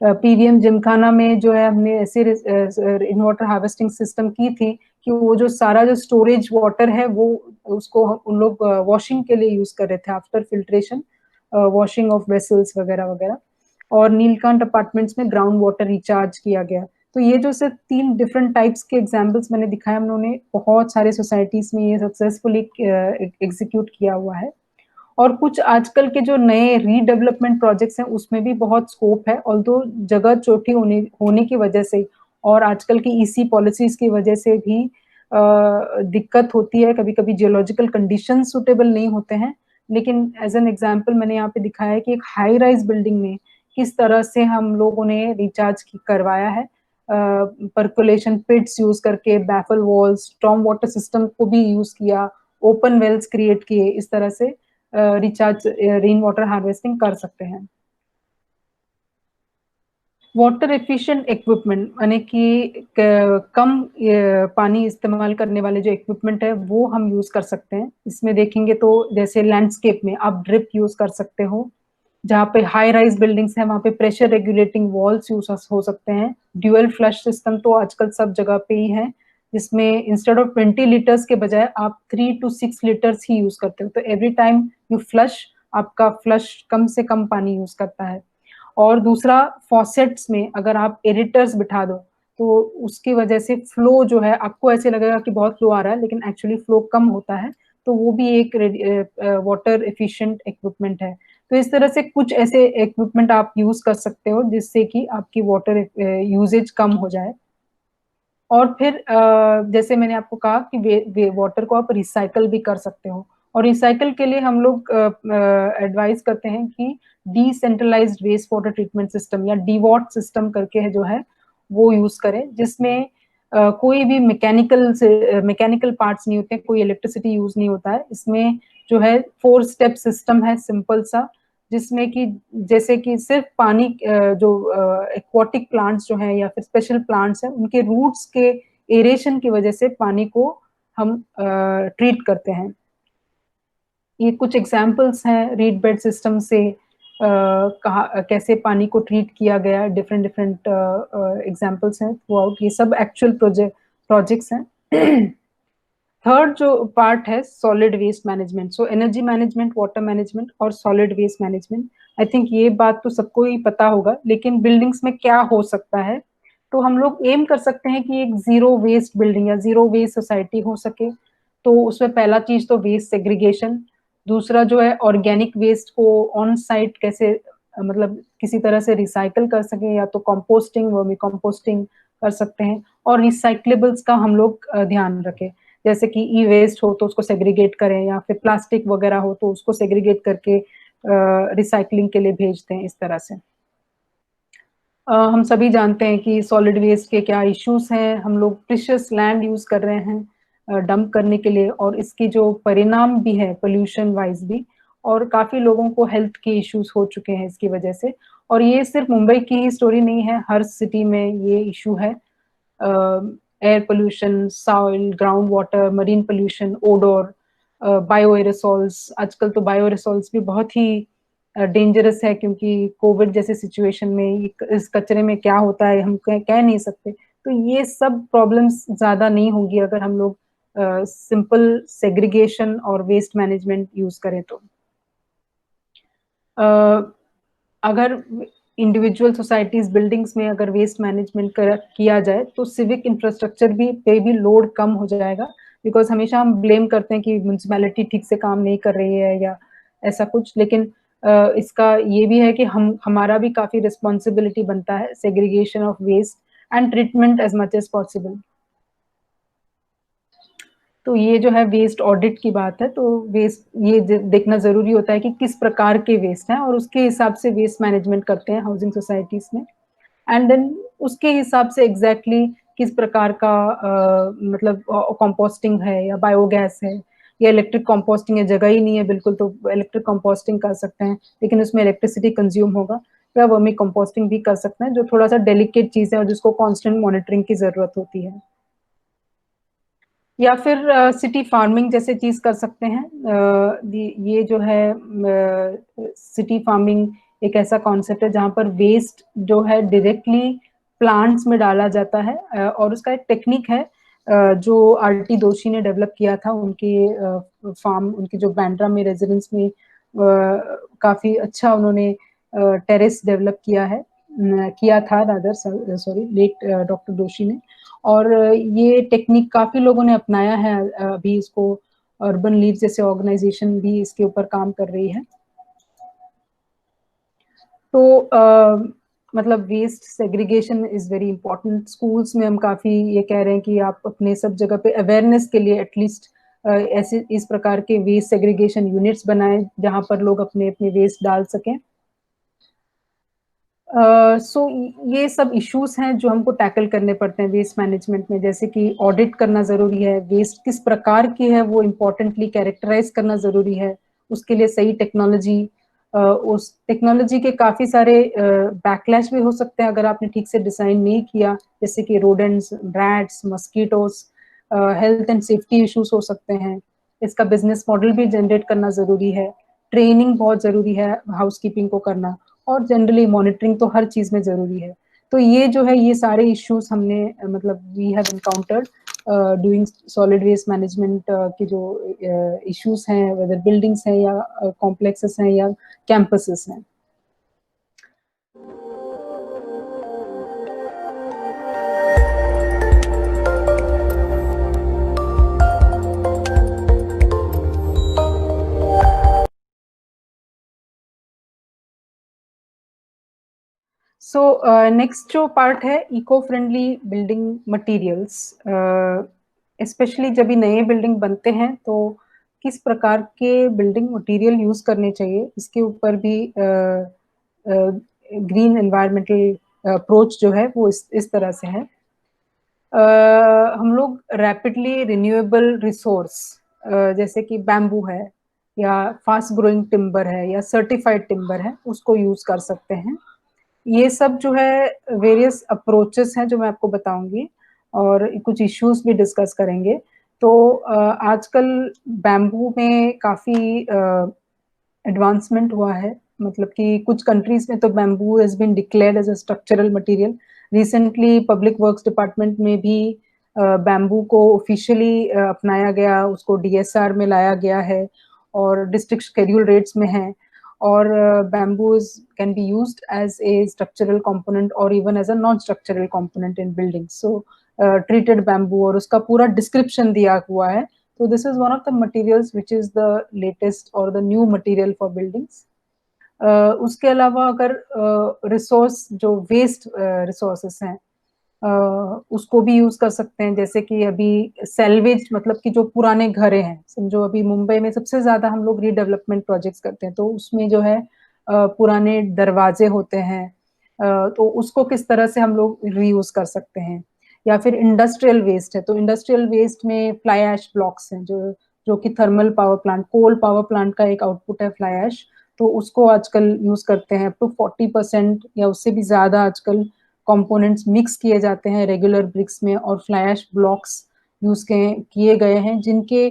Speaker 1: पीवीएम जिमखाना में जो है हमने ऐसे रेन वाटर हार्वेस्टिंग सिस्टम की थी कि वो जो सारा जो स्टोरेज वाटर है वो उसको उन लोग वॉशिंग के लिए यूज कर रहे थे after filtration, washing of vessels वगैरह वगैरह। और नीलकंठ अपार्टमेंट्स में ग्राउंड वाटर रिचार्ज किया गया। तो ये जो सिर्फ 3 डिफरेंट टाइप्स के एग्जांपल्स मैंने दिखाया, उन्होंने बहुत सारे सोसाइटीज में ये सक्सेसफुली एग्जीक्यूट किया हुआ है। और कुछ आजकल के जो नए रीडेवलपमेंट प्रोजेक्ट्स हैं उसमें भी बहुत स्कोप है, ऑल्दो जगह छोटी होने की वजह से और आजकल की ईसी पॉलिसीज की वजह से भी दिक्कत होती है, कभी कभी जियोलॉजिकल कंडीशन सुटेबल नहीं होते हैं। लेकिन एज एन एग्जाम्पल मैंने यहाँ पे दिखाया है कि एक हाई राइज बिल्डिंग में किस तरह से हम लोगों ने रिचार्ज करवाया है, परकुलेशन पिट्स यूज करके, baffle walls, storm water system को भी यूज किया, ओपन वेल्स क्रिएट किए, इस तरह से रिचार्ज रेन वाटर हार्वेस्टिंग कर सकते हैं। वाटर एफिशिएंट इक्विपमेंट यानी कि कम पानी इस्तेमाल करने वाले जो इक्विपमेंट है वो हम यूज कर सकते हैं। इसमें देखेंगे तो जैसे लैंडस्केप में आप ड्रिप यूज कर सकते हो, जहाँ पे हाई राइज बिल्डिंग्स है वहां पे प्रेशर रेगुलेटिंग वॉल्स यूज हो सकते हैं। ड्यूअल फ्लश सिस्टम तो आजकल सब जगह पे ही है, जिसमें इंस्टेड ऑफ 20 लीटर्स के बजाय आप 3 to 6 लीटर्स ही यूज करते हो, तो एवरी टाइम यू फ्लश आपका फ्लश कम से कम पानी यूज करता है। और दूसरा, फॉसेट्स में अगर आप एडिटर्स बिठा दो तो उसकी वजह से फ्लो जो है आपको ऐसे लगेगा कि बहुत फ्लो आ रहा है, लेकिन एक्चुअली फ्लो कम होता है। तो वो भी एक वाटर एफिशिएंट इक्विपमेंट है। तो इस तरह से कुछ ऐसे इक्विपमेंट आप यूज कर सकते हो जिससे कि आपकी वाटर यूजेज कम हो जाए। और फिर जैसे मैंने आपको कहा कि वाटर को आप रिसाइकल भी कर सकते हो, और रिसाइकल के लिए हम लोग एडवाइस करते हैं कि decentralised waste water treatment system या डीवॉट सिस्टम करके है जो है वो यूज करें, जिसमें कोई भी मैकेनिकल पार्ट्स नहीं होते, कोई इलेक्ट्रिसिटी यूज नहीं होता है। इसमें जो है 4 स्टेप सिस्टम है सिंपल सा, जिसमें कि जैसे कि सिर्फ पानी जो एक्वाटिक प्लांट्स जो है या फिर स्पेशल प्लांट्स है उनके रूट्स के एरेशन की वजह से पानी को हम ट्रीट करते हैं। ये कुछ एग्जांपल्स हैं रीड बेड सिस्टम से, कहा कैसे पानी को ट्रीट किया गया, डिफरेंट डिफरेंट एग्जांपल्स हैं थ्रू आउट, ये सब एक्चुअल प्रोजेक्ट्स हैं। थर्ड जो पार्ट है solid waste management, so energy management, water management और solid waste management. I think ये बात तो सबको ही पता होगा, लेकिन बिल्डिंग्स में क्या हो सकता है, तो हम लोग एम कर सकते हैं कि एक जीरो वेस्ट बिल्डिंग या जीरो वेस्ट सोसाइटी हो सके। तो उसमें पहला चीज तो वेस्ट सेग्रीगेशन, दूसरा जो है ऑर्गेनिक वेस्ट को ऑन साइट कैसे मतलब किसी तरह से रिसाइकल कर सके, या तो कंपोस्टिंग, वर्मी कंपोस्टिंग कर सकते हैं। और रिसाइक्लेबल्स का हम लोग ध्यान रखें, जैसे कि ई वेस्ट हो तो उसको सेग्रीगेट करें, या फिर प्लास्टिक वगैरह हो तो उसको सेग्रीगेट करके रिसाइकलिंग के लिए भेजते हैं, इस तरह से। हम सभी जानते हैं कि सॉलिड वेस्ट के क्या इश्यूज हैं, हम लोग प्रीशियस लैंड यूज कर रहे हैं डंप करने के लिए, और इसकी जो परिणाम भी है पोल्यूशन वाइज भी, और काफी लोगों को हेल्थ के इश्यूज हो चुके हैं इसकी वजह से। और ये सिर्फ मुंबई की ही स्टोरी नहीं है, हर सिटी में ये इशू है। Air pollution, soil, ground water, marine pollution, odour, bio aerosols. आजकल तो बायो एरोसॉल्स भी बहुत ही डेंजरस है, क्योंकि कोविड जैसे सिचुएशन में इस कचरे में क्या होता है हम कह नहीं सकते। तो ये सब प्रॉब्लम्स ज्यादा नहीं होंगी अगर हम लोग सिंपल सेग्रीगेशन और वेस्ट मैनेजमेंट यूज करें तो। अगर इंडिविजुअल सोसाइटीज बिल्डिंग्स में अगर वेस्ट मैनेजमेंट किया जाए तो सिविक इंफ्रास्ट्रक्चर भी पे भी लोड कम हो जाएगा, बिकॉज हमेशा हम ब्लेम करते हैं कि म्यूनसिपैलिटी ठीक से काम नहीं कर रही है या ऐसा कुछ, लेकिन इसका ये भी है कि हमारा भी काफी रिस्पॉन्सिबिलिटी बनता है segregation of waste and treatment as much as possible. तो ये जो है वेस्ट ऑडिट की बात है, तो वेस्ट ये देखना जरूरी होता है कि किस प्रकार के वेस्ट हैं, और उसके हिसाब से वेस्ट मैनेजमेंट करते हैं हाउसिंग सोसाइटीज में। एंड देन उसके हिसाब से एग्जैक्टली किस प्रकार का मतलब कंपोस्टिंग है या बायोगैस है या इलेक्ट्रिक कंपोस्टिंग है, जगह ही नहीं है बिल्कुल तो इलेक्ट्रिक कंपोस्टिंग कर सकते हैं, लेकिन उसमें इलेक्ट्रिसिटी कंज्यूम होगा, या वर्मी कंपोस्टिंग भी कर सकते हैं, जो थोड़ा सा डेलिकेट चीज है और जिसको कांस्टेंट मॉनिटरिंग की जरूरत होती है। या फिर सिटी फार्मिंग जैसे चीज कर सकते हैं। ये जो है सिटी फार्मिंग एक ऐसा कॉन्सेप्ट है जहाँ पर वेस्ट जो है डायरेक्टली प्लांट्स में डाला जाता है, और उसका एक टेक्निक है जो आरटी दोषी ने डेवलप किया था उनके फार्म, उनके जो बांद्रा में रेजिडेंस में काफी अच्छा उन्होंने टेरेस डेवलप किया था रादर, सॉरी, लेट डॉक्टर दोषी ने। और ये टेक्निक काफी लोगों ने अपनाया है, अभी इसको अर्बन लीव जैसे ऑर्गेनाइजेशन भी इसके ऊपर काम कर रही है। तो मतलब waste segregation is very important. Schools में हम काफी ये कह रहे हैं कि आप अपने सब जगह पे अवेयरनेस के लिए एटलीस्ट ऐसे इस प्रकार के वेस्ट सेग्रीगेशन यूनिट्स बनाएं जहां पर लोग अपने अपने वेस्ट डाल सकें। सो ये सब इश्यूज हैं जो हमको टैकल करने पड़ते हैं वेस्ट मैनेजमेंट में, जैसे कि ऑडिट करना जरूरी है, वेस्ट किस प्रकार की है वो इम्पोर्टेंटली कैरेक्टराइज करना जरूरी है, उसके लिए सही टेक्नोलॉजी, उस टेक्नोलॉजी के काफी सारे बैकलैश भी हो सकते हैं अगर आपने ठीक से डिजाइन नहीं किया, जैसे कि rodents, rats, mosquitoes, health and safety issues हो सकते हैं। इसका बिजनेस मॉडल भी जनरेट करना जरूरी है, ट्रेनिंग बहुत जरूरी है हाउसकीपिंग को करना, और जनरली मॉनिटरिंग तो हर चीज में जरूरी है। तो ये जो है ये सारे इश्यूज हमने मतलब we have encountered doing solid waste management के जो इश्यूज हैं, वेदर बिल्डिंग्स हैं या कॉम्प्लेक्सेस हैं या कैंपसेस हैं। सो नेक्स्ट जो पार्ट है eco friendly building materials, specially जब भी नए बिल्डिंग बनते हैं तो किस प्रकार के बिल्डिंग मटेरियल यूज करने चाहिए, इसके ऊपर भी ग्रीन एनवायरमेंटल अप्रोच जो है वो इस तरह से है। हम लोग रैपिडली रिन्यूएबल रिसोर्स जैसे कि बैम्बू है या फास्ट ग्रोइंग टिम्बर है या सर्टिफाइड टिम्बर है उसको यूज कर सकते हैं। ये सब जो है वेरियस अप्रोचेस हैं जो मैं आपको बताऊंगी, और कुछ इश्यूज भी डिस्कस करेंगे। तो आजकल बैम्बू में काफी एडवांसमेंट हुआ है, मतलब कि कुछ कंट्रीज में तो bamboo has been declared as a structural material. Recently public works department में भी बैम्बू को ऑफिशियली अपनाया गया, उसको डीएसआर में लाया गया है और डिस्ट्रिक्ट शेड्यूल रेट्स में है। और bamboo can be used as a structural component और even as a non structural component in building. So treated bamboo और उसका पूरा डिस्क्रिप्शन दिया हुआ है। So this is one of the materials which is the latest or the new material for buildings. उसके अलावा अगर रिसोर्स जो वेस्ट रिसोर्सेस हैं उसको भी यूज कर सकते हैं, जैसे कि अभी सेल्वेज, मतलब कि जो पुराने घरे हैं, समझो अभी मुंबई में सबसे ज्यादा हम लोग रीडेवलपमेंट प्रोजेक्ट्स करते हैं, तो उसमें जो है पुराने दरवाजे होते हैं, तो उसको किस तरह से हम लोग रीयूज कर सकते हैं। या फिर इंडस्ट्रियल वेस्ट है, तो इंडस्ट्रियल वेस्ट में फ्लाई ऐश ब्लॉक्स हैं जो जो कि thermal power plant, coal power plant का एक आउटपुट है फ्लाई ऐश, तो उसको आजकल यूज करते हैं। अप टू 40% या उससे भी ज्यादा आजकल कंपोनेंट्स मिक्स किए जाते हैं रेगुलर ब्रिक्स में, और फ्लाई ऐश ब्लॉक्स यूज किए गए हैं जिनके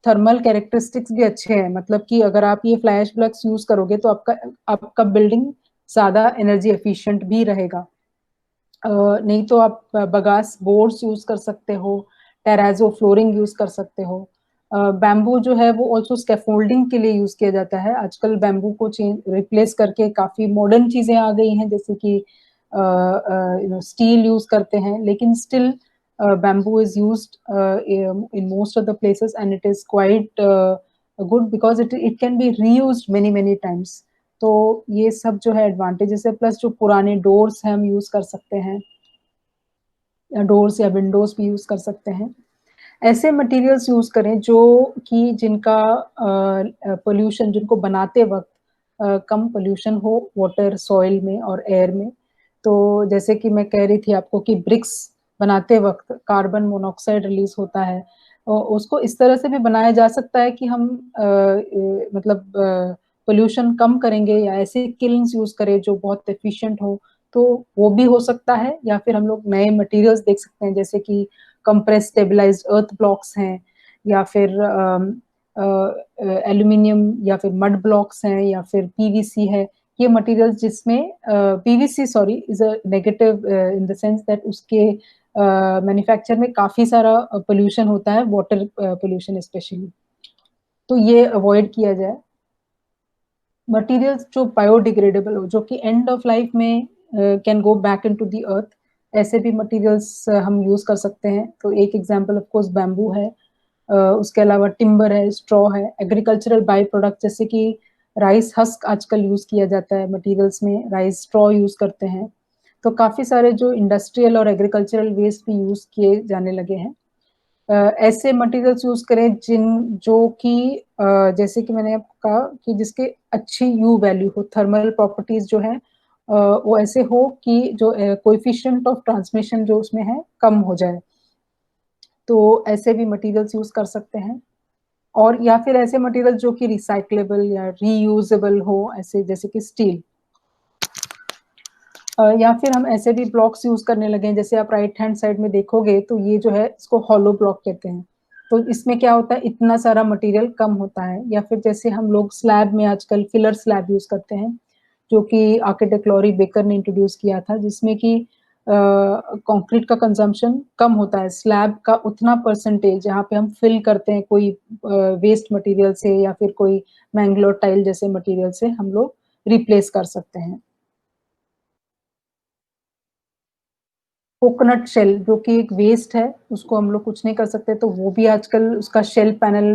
Speaker 1: थर्मल कैरेक्टरिस्टिक्स भी अच्छे हैं। मतलब कि अगर आप ये फ्लाई ऐश ब्लॉक्स यूज करोगे तो आपका आपका बिल्डिंग ज्यादा एनर्जी एफिशिएंट भी रहेगा। नहीं तो आप बगास बोर्ड्स यूज कर सकते हो, टेराजो फ्लोरिंग यूज कर सकते हो। बैम्बू जो है वो ऑल्सो स्कैफोल्डिंग के लिए यूज किया जाता है। आजकल बैम्बू को रिप्लेस करके काफी मॉडर्न चीजें आ गई हैं, जैसे कि स्टील यूज करते हैं, लेकिन still bamboo is used in most of the places and it is quite good because it it can be reused many many times. तो ये सब जो है एडवांटेजेस है, प्लस जो पुराने डोर्स हैं हम यूज कर सकते हैं, या डोर्स या विंडोज भी यूज कर सकते हैं। ऐसे मटेरियल्स यूज करें जो कि जिनका पोल्यूशन, जिनको बनाते वक्त कम पोल्यूशन हो वाटर, सॉइल में और एयर में। तो जैसे कि मैं कह रही थी आपको कि ब्रिक्स बनाते वक्त कार्बन मोनोऑक्साइड रिलीज होता है, और उसको इस तरह से भी बनाया जा सकता है कि हम मतलब पोल्यूशन कम करेंगे, या ऐसे किल्न्स यूज करें जो बहुत एफिशिएंट हो, तो वो भी हो सकता है। या फिर हम लोग नए मटेरियल्स देख सकते हैं, जैसे कि कंप्रेस स्टेबलाइज्ड अर्थ ब्लॉक्स हैं, या फिर एल्यूमिनियम, या फिर मड ब्लॉक्स हैं, या फिर पीवीसी है। ये मटेरियल्स जिसमें PVC sorry is a negative in the sense that उसके मैन्युफैक्चर में काफी सारा पोल्यूशन होता है, वाटर पोल्यूशन स्पेशली, तो ये अवॉइड किया जाए। मटेरियल्स जो बायोडिग्रेडेबल हो, जो कि एंड ऑफ लाइफ में can go back into the earth, ऐसे भी मटेरियल्स हम यूज कर सकते हैं। तो एक एग्जांपल ऑफ कोर्स बैम्बू है, उसके अलावा टिम्बर है, स्ट्रॉ है, एग्रीकल्चरल बाई प्रोडक्ट जैसे कि राइस हस्क आजकल यूज किया जाता है मटेरियल्स में, राइस स्ट्रॉ यूज करते हैं। तो काफी सारे जो इंडस्ट्रियल और एग्रीकल्चरल वेस्ट भी यूज किए जाने लगे हैं। ऐसे मटेरियल्स यूज करें जो कि जैसे कि मैंने आपको कहा कि जिसके अच्छी यू वैल्यू हो, थर्मल प्रॉपर्टीज जो है वो ऐसे हो कि जो कोएफिशिएंट ऑफ ट्रांसमिशन जो उसमें है कम हो जाए, तो ऐसे भी मटेरियल्स यूज कर सकते हैं। और या फिर ऐसे मटेरियल जो कि रिसाइक्लेबल या रीयूजेबल हो, ऐसे जैसे कि स्टील। या फिर हम ऐसे भी ब्लॉक्स यूज करने लगे हैं, जैसे आप राइट हैंड साइड में देखोगे तो ये जो है इसको हॉलो ब्लॉक कहते हैं। तो इसमें क्या होता है, इतना सारा मटेरियल कम होता है। या फिर जैसे हम लोग स्लैब में आजकल फिलर स्लैब यूज करते हैं, जो कि आर्किटेक्ट लॉरी बेकर ने इंट्रोड्यूस किया था, जिसमें कि कंक्रीट का कंजम्पशन कम होता है। स्लैब का उतना परसेंटेज जहाँ पे हम फिल करते हैं कोई वेस्ट मटेरियल से या फिर कोई मैंगलोर टाइल जैसे मटेरियल से हम लोग रिप्लेस कर सकते हैं। कोकोनट शेल जो कि एक वेस्ट है, उसको हम लोग कुछ नहीं कर सकते, तो वो भी आजकल उसका शेल पैनल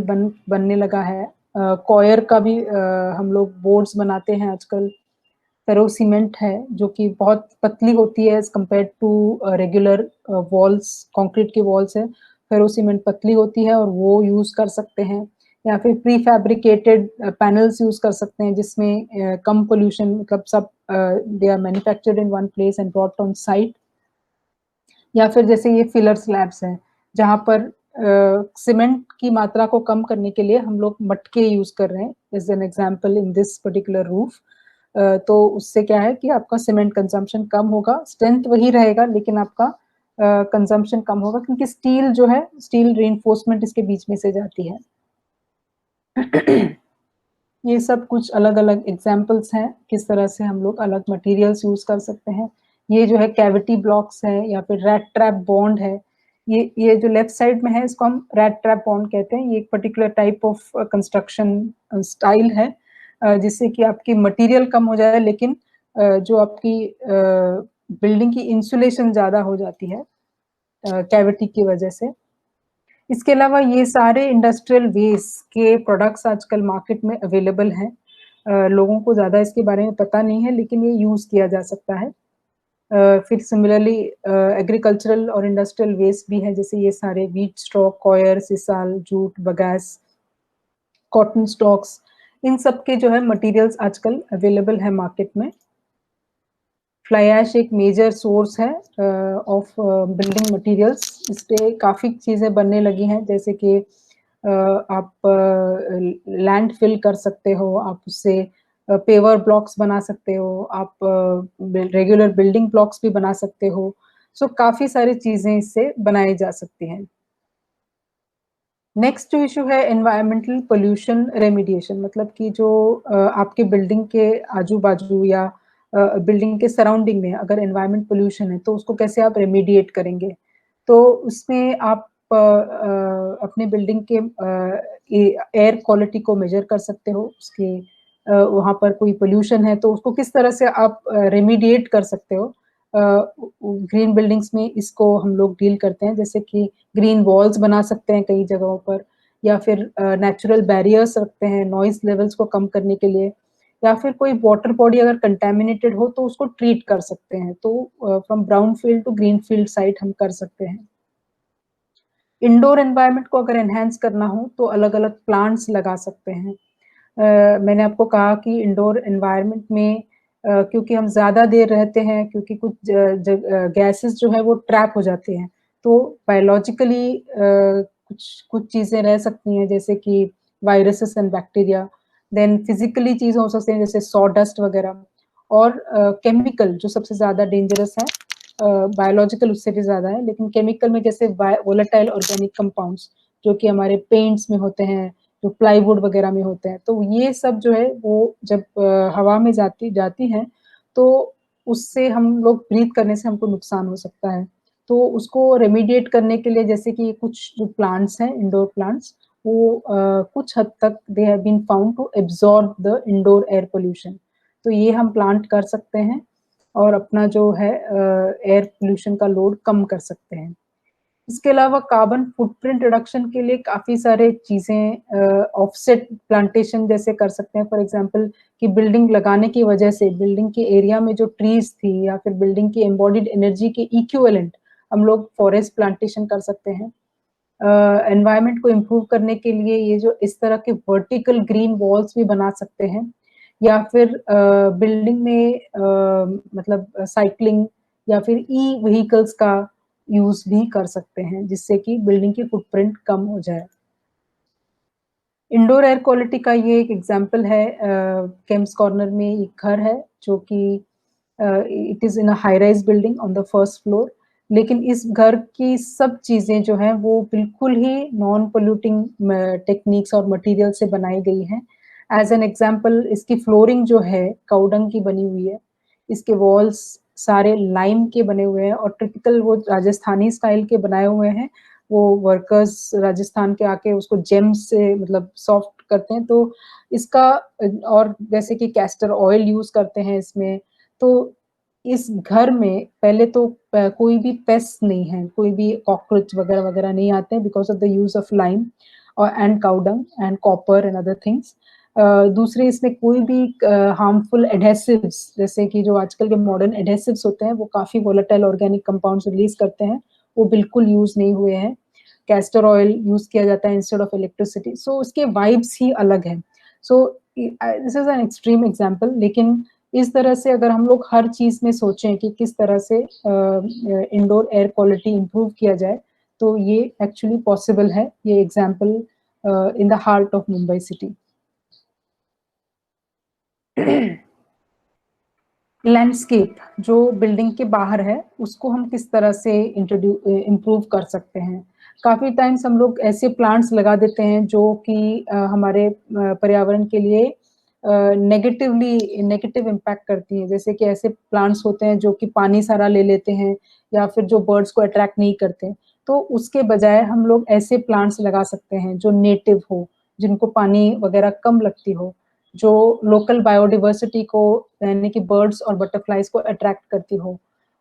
Speaker 1: बनने लगा है। कॉयर का भी हम लोग बोर्ड्स बनाते हैं आजकल। फेरो सीमेंट है जो कि बहुत पतली होती है as compare to regular walls, concrete की वॉल्स है, फेरो सीमेंट पतली होती है और वो यूज कर सकते हैं। या फिर प्री फैब्रिकेटेड पैनल्स यूज कर सकते हैं जिसमें कम पोल्यूशन, मतलब सब they are manufactured in one place and brought on site. या फिर जैसे ये फिलर स्लैब्स हैं, जहाँ पर सीमेंट की मात्रा को कम करने के लिए हम लोग मटके यूज कर रहे हैं, as an example in this particular roof. तो उससे क्या है कि आपका सीमेंट कंजम्पशन कम होगा, स्ट्रेंथ वही रहेगा लेकिन आपका कंजम्पशन कम होगा, क्योंकि स्टील जो है, स्टील रीइंफोर्समेंट इसके बीच में से जाती है। ये सब कुछ अलग-अलग एग्जांपल्स हैं, किस तरह से हम लोग अलग मटेरियल्स यूज़ कर सकते हैं। ये जो है कैविटी ब्लॉक्स है या फिर रैट ट्रैप बॉन्ड है। ये जो लेफ्ट साइड में है इसको हम रैट ट्रैप बॉन्ड कहते हैं। ये एक particular type of construction style है, जिससे कि आपकी मटेरियल कम हो जाए लेकिन जो आपकी बिल्डिंग की इंसुलेशन ज़्यादा हो जाती है कैविटी की वजह से। इसके अलावा ये सारे इंडस्ट्रियल वेस्ट के प्रोडक्ट्स आजकल मार्केट में अवेलेबल हैं। लोगों को ज़्यादा इसके बारे में पता नहीं है लेकिन ये यूज़ किया जा सकता है। फिर सिमिलरली एग्रीकल्चरल और इंडस्ट्रियल वेस्ट भी है, जैसे ये सारे wheat straw, coir, sisal, jute, bagasse, cotton stalks, इन सब के जो है मटेरियल्स आजकल अवेलेबल है मार्केट में। फ्लाई ऐश एक मेजर सोर्स है ऑफ बिल्डिंग मटेरियल्स। इस पे काफ़ी चीज़ें बनने लगी हैं, जैसे कि आप लैंड फिल कर सकते हो, आप उससे पेवर ब्लॉक्स बना सकते हो, आप रेगुलर बिल्डिंग ब्लॉक्स भी बना सकते हो। सो काफ़ी सारी चीज़ें इससे बनाई जा सकती हैं। नेक्स्ट जो इश्यू है एनवायरमेंटल पोल्यूशन रेमिडिएशन, मतलब कि जो आपके बिल्डिंग के आजू-बाजू या बिल्डिंग के सराउंडिंग में अगर एनवायरमेंट पोल्यूशन है तो उसको कैसे आप रेमिडिएट करेंगे। तो उसमें आप अपने बिल्डिंग के एयर क्वालिटी को मेजर कर सकते हो, उसके वहाँ पर कोई पोल्यूशन है तो उसको किस तरह से आप रेमिडिएट कर सकते हो। ग्रीन बिल्डिंग्स में इसको हम लोग डील करते हैं, जैसे कि ग्रीन वॉल्स बना सकते हैं कई जगहों पर, या फिर नेचुरल बैरियर्स रखते हैं नॉइज़ लेवल्स को कम करने के लिए, या फिर कोई वाटर बॉडी अगर कंटामिनेटेड हो तो उसको ट्रीट कर सकते हैं। तो from brown field to green field site हम कर सकते हैं। इंडोर एनवायरनमेंट को अगर एनहांस करना हो तो अलग-अलग प्लांट्स लगा सकते हैं। मैंने आपको कहा कि इंडोर एनवायरनमेंट में क्योंकि हम ज़्यादा देर रहते हैं, क्योंकि कुछ गैसेस जो है वो ट्रैप हो जाते हैं, तो बायोलॉजिकली कुछ कुछ चीज़ें रह सकती हैं, जैसे कि viruses and bacteria. Then physically चीज़ें हो सकती हैं जैसे सॉडस्ट वगैरह, और केमिकल जो सबसे ज़्यादा डेंजरस है, बायोलॉजिकल उससे भी ज़्यादा है, लेकिन केमिकल में जैसे वोलेटाइल ऑर्गेनिक कंपाउंड्स जो कि हमारे पेंट्स में होते हैं, जो प्लाईवुड वगैरह में होते हैं। तो ये सब जो है वो जब हवा में जाती हैं, तो उससे हम लोग ब्रीथ करने से हमको नुकसान हो सकता है। तो उसको रेमेडिएट करने के लिए जैसे कि कुछ जो प्लांट्स हैं, इंडोर प्लांट्स, वो कुछ हद तक they have been found to absorb the indoor air pollution. तो ये हम प्लांट कर सकते हैं और अपना जो है एयर पॉल्यूशन का लोड कम कर सकते हैं। इसके अलावा कार्बन फुटप्रिंट रिडक्शन के लिए काफ़ी सारे चीज़ें ऑफसेट प्लांटेशन जैसे कर सकते हैं। फॉर एग्ज़ाम्पल कि बिल्डिंग लगाने की वजह से बिल्डिंग के एरिया में जो ट्रीज़ थी या फिर बिल्डिंग की एम्बॉडिड एनर्जी के इक्विवेलेंट हम लोग फॉरेस्ट प्लांटेशन कर सकते हैं। एनवायरनमेंट को इम्प्रूव करने के लिए ये जो इस तरह के वर्टिकल ग्रीन वॉल्स भी बना सकते हैं या फिर बिल्डिंग में मतलब साइक्लिंग या फिर ई व्हीकल्स का यूज़ भी कर सकते हैं, जिससे कि बिल्डिंग की फुटप्रिंट कम हो जाए। इंडोर एयर क्वालिटी का ये एक एग्ज़ाम्पल है केम्स कॉर्नर में एक घर है जो कि it is in a high rise building on the first floor लेकिन इस घर की सब चीज़ें जो हैं वो बिल्कुल ही नॉन पॉल्यूटिंग टेक्निक्स और मटीरियल से बनाई गई हैं। एज़ एन एग्ज़ाम्पल इसकी फ्लोरिंग जो है काऊ डंग की बनी हुई है। इसके वॉल्स सारे लाइम के बने हुए हैं और टिपिकल वो राजस्थानी स्टाइल के बनाए हुए हैं। वो वर्कर्स राजस्थान के आके उसको जेम्स से मतलब सॉफ्ट करते हैं, तो इसका और जैसे कि कैस्टर ऑयल यूज़ करते हैं इसमें, तो इस घर में पहले तो कोई भी पेस्ट नहीं है, कोई भी कॉकरोच वगैरह-वगैरह नहीं आते हैं because of the use of lime और and cow dung and copper and other things. दूसरे इसमें कोई भी हार्मफुल एडहेसिव्स जैसे कि जो आजकल के मॉडर्न एडहेसिव्स होते हैं, वो काफ़ी वोलेटाइल ऑर्गेनिक कंपाउंड्स रिलीज़ करते हैं, वो बिल्कुल यूज़ नहीं हुए हैं। कैस्टर ऑयल यूज़ किया जाता है इंस्टेड ऑफ इलेक्ट्रिसिटी, सो उसके वाइब्स ही अलग हैं। So this is an extreme example लेकिन इस तरह से अगर हम लोग हर चीज़ में सोचें कि किस तरह से इंडोर एयर क्वालिटी इम्प्रूव किया जाए, तो ये एक्चुअली पॉसिबल है, ये example in the heart of Mumbai city. Landscape जो बिल्डिंग के बाहर है, उसको हम किस तरह से इम्प्रूव कर सकते हैं। काफ़ी टाइम्स हम लोग ऐसे प्लांट्स लगा देते हैं जो कि हमारे पर्यावरण के लिए नेगेटिव इम्पैक्ट करती हैं। जैसे कि ऐसे प्लांट्स होते हैं जो कि पानी सारा ले लेते हैं या फिर जो बर्ड्स को अट्रैक्ट नहीं करते। तो उसके बजाय हम लोग ऐसे प्लांट्स लगा सकते हैं जो नेटिव हो, जिनको पानी वगैरह कम लगती हो। जो लोकल बायोडायवर्सिटी को यानी कि बर्ड्स और बटरफ्लाइज को अट्रैक्ट करती हो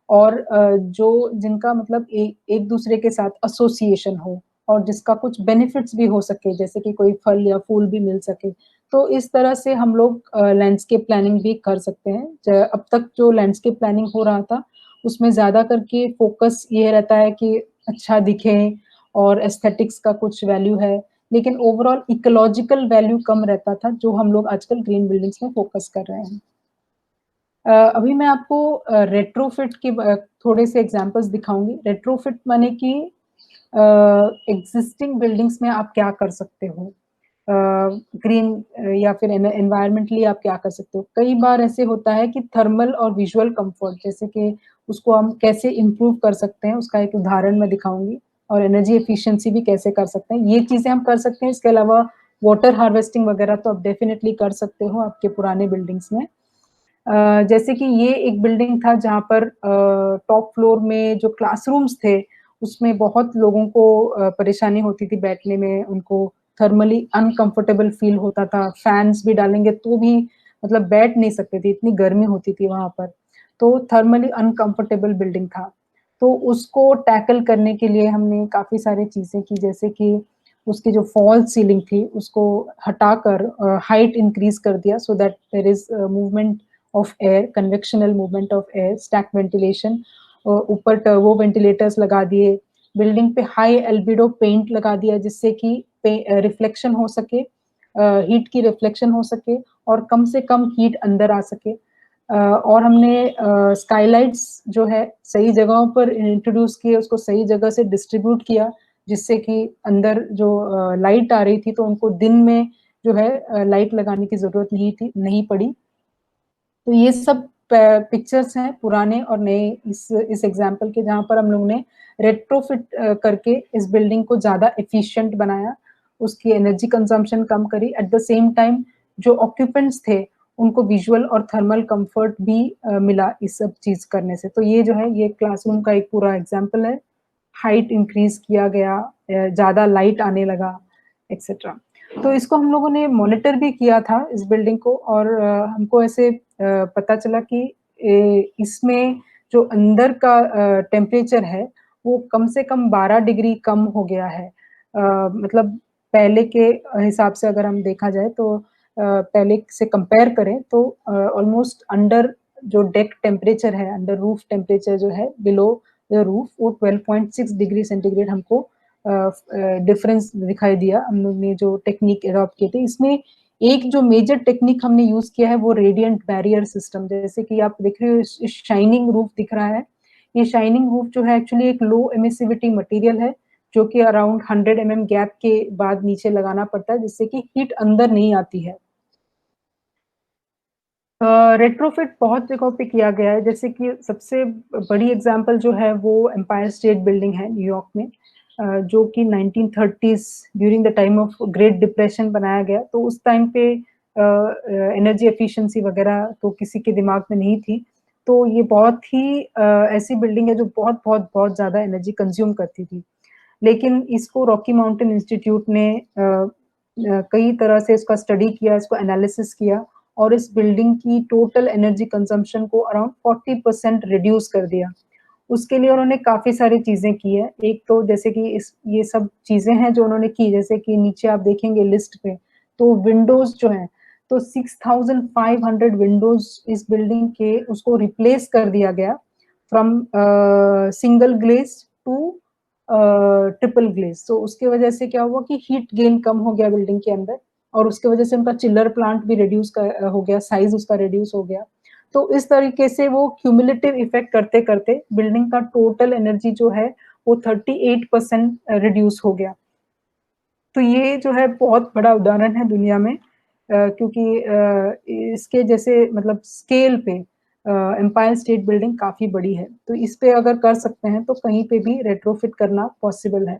Speaker 1: और जो जिनका मतलब एक दूसरे के साथ एसोसिएशन हो और जिसका कुछ बेनिफिट्स भी हो सके जैसे कि कोई फल या फूल भी मिल सके। तो इस तरह से हम लोग लैंडस्केप प्लानिंग भी कर सकते हैं। अब तक जो लैंडस्केप प्लानिंग हो रहा था उसमें ज़्यादा करके फोकस ये रहता है कि अच्छा दिखे और एस्थेटिक्स का कुछ वैल्यू है लेकिन ओवरऑल इकोलॉजिकल वैल्यू कम रहता था, जो हम लोग आजकल ग्रीन बिल्डिंग्स में फ़ोकस कर रहे हैं। अभी मैं आपको रेट्रोफिट के थोड़े से एग्ज़ाम्पल्स दिखाऊँगी। रेट्रोफिट माने कि एग्ज़िस्टिंग बिल्डिंग्स में आप क्या कर सकते हो? अ, ग्रीन या फिर एनवायरमेंटली आप क्या कर सकते हो? कई बार ऐसे होता है कि थर्मल और विजुअल कम्फर्ट जैसे कि उसको हम कैसे इम्प्रूव कर सकते हैं, उसका एक उदाहरण मैं दिखाऊँगी और एनर्जी एफिशिएंसी भी कैसे कर सकते हैं। ये चीज़ें हम कर सकते हैं, इसके अलावा वाटर हार्वेस्टिंग वगैरह तो आप डेफिनिटली कर सकते हो आपके पुराने बिल्डिंग्स में। जैसे कि ये एक बिल्डिंग था जहाँ पर टॉप फ्लोर में जो क्लासरूम्स थे, उसमें बहुत लोगों को परेशानी होती थी बैठने में, उनको थर्मली अनकंफर्टेबल फ़ील होता था, फैन्स भी डालेंगे तो भी मतलब बैठ नहीं सकते थे, इतनी गर्मी होती थी वहाँ पर। तो थर्मली अनकंफर्टेबल बिल्डिंग था। तो उसको टैकल करने के लिए हमने काफ़ी सारी चीज़ें की जैसे कि उसकी जो फॉल्स सीलिंग थी, उसको हटाकर हाइट इंक्रीज़ कर दिया so that there is movement of air, convectional movement of air, stack ventilation ऊपर टर्बो वेंटिलेटर्स लगा दिए, बिल्डिंग पे हाई एल्बिडो पेंट लगा दिया जिससे कि रिफ्लेक्शन हो सके हीट की रिफ्लेक्शन हो सके और कम से कम हीट अंदर आ सके। और हमने स्काईलाइट्स जो है सही जगहों पर इंट्रोड्यूस किए, उसको सही जगह से डिस्ट्रीब्यूट किया, जिससे कि अंदर जो लाइट आ रही थी तो उनको दिन में जो है लाइट लगाने की ज़रूरत नहीं पड़ी। तो ये सब पिक्चर्स हैं पुराने और नए इस एग्जांपल के जहाँ पर हम लोग ने रेट्रोफिट करके इस बिल्डिंग को ज़्यादा एफिशिएंट बनाया। उसकी एनर्जी कंजम्पशन कम करी, एट द सेम टाइम जो ऑक्यूपेंट्स थे, उनको विजुअल और थर्मल कंफर्ट भी मिला इस सब चीज़ करने से। तो ये जो है, ये क्लासरूम का एक पूरा एग्ज़ाम्पल है। हाइट इंक्रीज़ किया गया, ज़्यादा लाइट आने लगा, एक्सेट्रा। तो इसको हम लोगों ने मॉनिटर भी किया था इस बिल्डिंग को, और हमको ऐसे पता चला कि इसमें जो अंदर का टेम्परेचर है, वो कम से कम 12 डिग्री कम हो गया है। मतलब पहले के हिसाब से अगर हम देखा जाए तो पहले से कंपेयर करें तो ऑलमोस्ट अंडर जो डेक टेम्परेचर है, अंडर रूफ टेम्परेचर जो है बिलो द रूफ, वो 12.6 डिग्री सेंटीग्रेड हमको डिफरेंस दिखाई दिया। हम लोग ने जो टेक्निक एडॉप्ट किए थे, इसमें एक जो मेजर टेक्निक हमने यूज़ किया है वो रेडिएंट बैरियर सिस्टम। जैसे कि आप देख रहे हो, इस शाइनिंग रूफ दिख रहा है। ये शाइनिंग रूफ जो है एक्चुअली एक लो एमिसिविटी मटेरियल है, जो कि अराउंड 100 गैप के बाद नीचे लगाना पड़ता है, जिससे कि हीट अंदर नहीं आती है। रेट्रोफिट बहुत जगहों पे किया गया है, जैसे कि सबसे बड़ी एग्ज़ाम्पल जो है वो एम्पायर स्टेट बिल्डिंग है न्यूयॉर्क में, जो कि 1930s during the time of great depression बनाया गया। तो उस टाइम पे एनर्जी एफिशिएंसी वगैरह तो किसी के दिमाग में नहीं थी। तो ये बहुत ही ऐसी बिल्डिंग है जो बहुत ज़्यादा एनर्जी कंज़्यूम करती थी। लेकिन इसको रॉकी माउंटेन इंस्टीट्यूट ने कई तरह से इसका स्टडी किया, इसको एनालिसिस किया, और इस बिल्डिंग की टोटल एनर्जी कंजम्पशन को अराउंड 40% रिड्यूस कर दिया। उसके लिए उन्होंने काफ़ी सारी चीज़ें की हैं। एक तो जैसे कि इस ये सब चीज़ें हैं जो उन्होंने की, जैसे कि नीचे आप देखेंगे लिस्ट पे, तो विंडोज़ जो हैं, तो 6500 विंडोज़ इस बिल्डिंग के उसको रिप्लेस कर दिया गया from single glaze to triple glaze. तो उसकी वजह से क्या हुआ कि हीट गेन कम हो गया बिल्डिंग के अंदर, और उसकी वजह से उनका चिलर प्लांट भी हो गया, साइज़ उसका रिड्यूस हो गया। तो इस तरीके से वो क्यूमुलेटिव इफ़ेक्ट करते-करते बिल्डिंग का टोटल एनर्जी जो है, वो 38% रिड्यूस हो गया। तो ये जो है बहुत बड़ा उदाहरण है दुनिया में, क्योंकि इसके जैसे मतलब स्केल पे एम्पायर स्टेट बिल्डिंग काफ़ी बड़ी है। तो इस पे अगर कर सकते हैं तो कहीं पे भी रेट्रोफिट करना पॉसिबल है।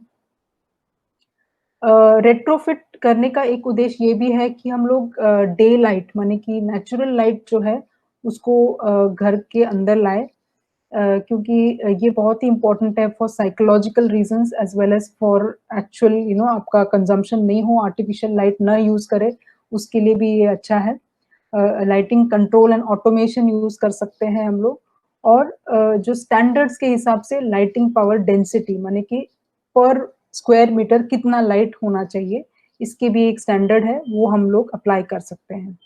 Speaker 1: रेट्रोफिट करने का एक उद्देश्य ये भी है कि हम लोग डे लाइट माने कि नेचुरल लाइट जो है उसको घर के अंदर लाएँ, क्योंकि ये बहुत ही इम्पोर्टेंट है for psychological reasons as well as for actual आपका कंज़म्पशन नहीं हो, आर्टिफ़िशियल लाइट ना यूज़ करें, उसके लिए भी ये अच्छा है। Lighting control and automation use कर सकते हैं हम लोग, और जो स्टैंडर्ड्स के हिसाब से लाइटिंग पावर डेंसिटी माने कि पर स्क्वायर मीटर कितना लाइट होना चाहिए, इसकी भी एक स्टैंडर्ड है, वो हम लोग अप्लाई कर सकते हैं।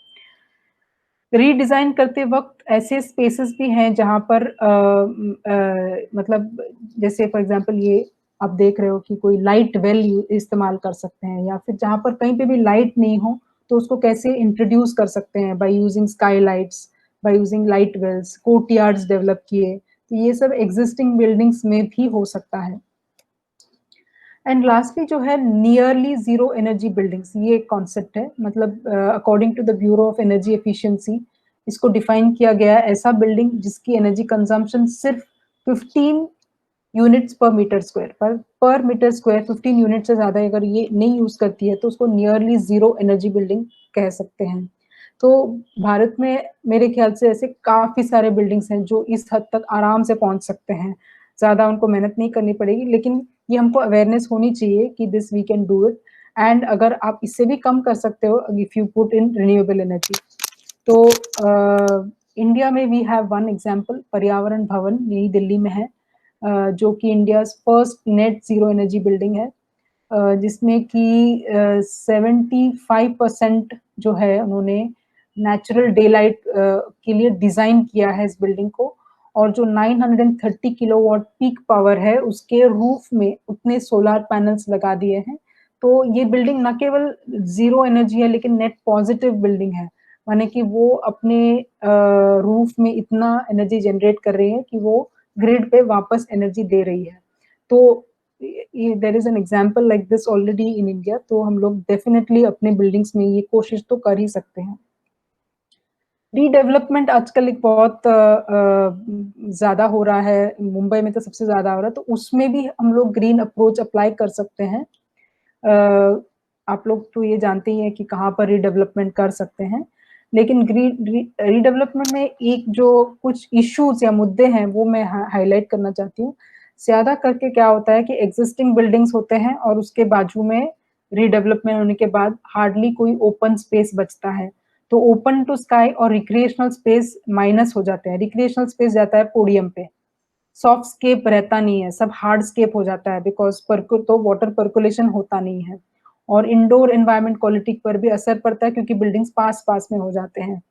Speaker 1: रीडिज़ाइन करते वक़्त ऐसे स्पेसेस भी हैं जहाँ पर मतलब जैसे फॉर एग्ज़ाम्पल ये आप देख रहे हो कि कोई लाइट वेल इस्तेमाल कर सकते हैं, या फिर जहाँ पर कहीं पे भी लाइट नहीं हो, तो उसको कैसे इंट्रोड्यूस कर सकते हैं by using skylights, by using light wells, courtyards develop किए। तो ये सब एक्सिस्टिंग बिल्डिंग्स में भी हो सकता है। एंड लास्टली जो है नियरली ज़ीरो एनर्जी बिल्डिंग्स, ये एक कॉन्सेप्ट है, मतलब according to the bureau of energy efficiency इसको डिफाइन किया गया है, ऐसा बिल्डिंग जिसकी एनर्जी कंजम्पशन सिर्फ 15 यूनिट्स पर मीटर स्क्वायर, पर मीटर स्क्वायर 15 यूनिट से ज़्यादा अगर ये नहीं यूज़ करती है तो उसको नियरली ज़ीरो एनर्जी बिल्डिंग कह सकते हैं। तो भारत में मेरे ख्याल से ऐसे काफ़ी सारे बिल्डिंग्स हैं जो इस हद तक आराम से पहुँच सकते हैं। ज़्यादा उनको मेहनत नहीं करनी पड़ेगी, लेकिन ये हमको अवेयरनेस होनी चाहिए कि this we can do it, and अगर आप इससे भी कम कर सकते हो if you put in renewable energy. तो इंडिया में we have one example, Paryavaran Bhavan यही दिल्ली में है, जो कि India's first net zero energy building है, जिसमें कि 75% जो है उन्होंने नेचुरल डे लाइट के लिए डिज़ाइन किया है इस बिल्डिंग को, और जो 930 किलोवाट पीक पावर है, उसके रूफ में उतने सोलर पैनल्स लगा दिए हैं। तो ये बिल्डिंग ना केवल ज़ीरो एनर्जी है, लेकिन नेट पॉज़िटिव बिल्डिंग है। माने कि वो अपने रूफ में इतना एनर्जी जनरेट कर रही है कि वो ग्रिड पे वापस एनर्जी दे रही है। तो there is an example like this already in India, तो हम लोग डेफिनिटली अपने बिल्डिंग्स में ये कोशिश तो कर ही सकते हैं। रीडेवलपमेंट आजकल एक बहुत ज़्यादा हो रहा है, मुंबई में तो सबसे ज़्यादा हो रहा है, तो उसमें भी हम लोग ग्रीन अप्रोच अप्लाई कर सकते हैं। आप लोग तो ये जानते ही हैं कि कहाँ पर रीडेवलपमेंट कर सकते हैं, लेकिन रीडेवलपमेंट में एक जो कुछ इश्यूज या मुद्दे हैं वो मैं हाईलाइट करना चाहती हूँ। ज्यादा करके क्या होता है कि एग्जिस्टिंग बिल्डिंग्स होते हैं और उसके बाजू में रीडेवलपमेंट होने के बाद हार्डली कोई ओपन स्पेस बचता है, तो ओपन टू स्काई और रिक्रिएशनल स्पेस माइनस हो जाते हैं। रिक्रिएशनल स्पेस जाता है पोडियम पे, सॉफ्ट स्केप रहता नहीं है, सब हार्ड स्केप हो जाता है, बिकॉज तो वाटर पर्कुलेशन होता नहीं है। और इंडोर एनवायरमेंट क्वालिटी पर भी असर पड़ता है क्योंकि बिल्डिंग्स पास पास में हो जाते हैं।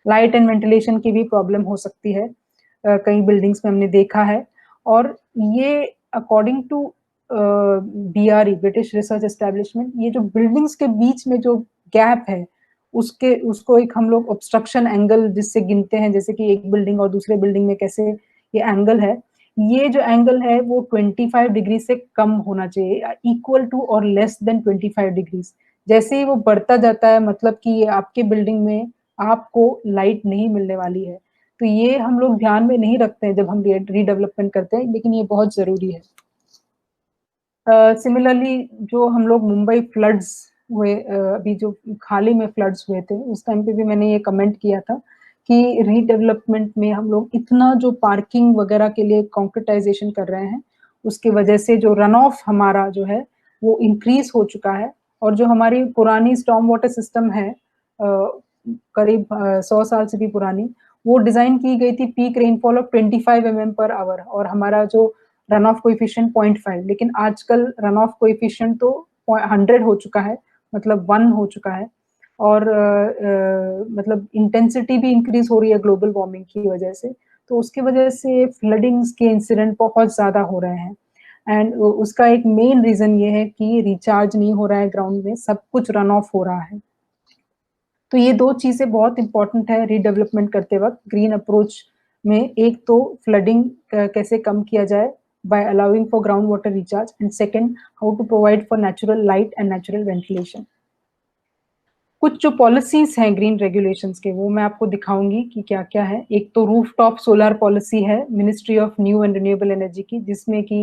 Speaker 1: लाइट एंड वेंटिलेशन की भी प्रॉब्लम हो सकती है, कई बिल्डिंग्स में हमने देखा है। और ये according to BRE, British research establishment, ये जो बिल्डिंग्स के बीच में जो गैप है उसके उसको एक हम लोग ऑब्स्ट्रक्शन एंगल जिससे गिनते हैं, जैसे कि एक बिल्डिंग और दूसरे बिल्डिंग में कैसे ये एंगल है, ये जो एंगल है वो 25 डिग्री से कम होना चाहिए, इक्वल टू और लेस देन 25 डिग्रीज। जैसे ही वो बढ़ता जाता है मतलब कि ये आपके बिल्डिंग में आपको लाइट नहीं मिलने वाली है। तो ये हम लोग ध्यान में नहीं रखते हैं जब हम रीडेवलपमेंट करते हैं, लेकिन ये बहुत जरूरी है। सिमिलरली जो हम लोग मुंबई फ्लड्स हुए, अभी जो हाल ही में फ्लड्स हुए थे, उस टाइम पे भी मैंने ये कमेंट किया था कि रीडेवलपमेंट में हम लोग इतना जो पार्किंग वगैरह के लिए कॉन्क्रीटाइजेशन कर रहे हैं, उसकी वजह से जो रन ऑफ हमारा जो है वो इंक्रीज हो चुका है। और जो हमारी पुरानी स्टॉर्म वाटर सिस्टम है, करीब 100 साल से भी पुरानी, वो डिजाइन की गई थी peak rainfall of 25 mm per hour, और हमारा जो रन ऑफ कोएफिशिएंट 0.5, लेकिन आजकल रन ऑफ कोएफिशिएंट तो 100 हो चुका है, मतलब 1 हो चुका है। और मतलब इंटेंसिटी भी इंक्रीज हो रही है ग्लोबल वार्मिंग की वजह से, तो उसकी वजह से फ्लडिंग्स के इंसिडेंट बहुत ज्यादा हो रहे हैं। एंड उसका एक मेन रीजन ये है कि रिचार्ज नहीं हो रहा है ग्राउंड में, सब कुछ रन ऑफ हो रहा है। तो ये दो चीजें बहुत इंपॉर्टेंट है रीडेवलपमेंट करते वक्त ग्रीन अप्रोच में। एक तो फ्लडिंग कैसे कम किया जाए by allowing for groundwater recharge, and second, how to provide for natural light and natural ventilation. कुछ जो पॉलिसीज हैं ग्रीन रेगुलेशंस के, वो मैं आपको दिखाऊंगी कि क्या क्या है। एक तो रूफटॉप सोलर पॉलिसी है ministry of new and renewable energy की, जिसमें कि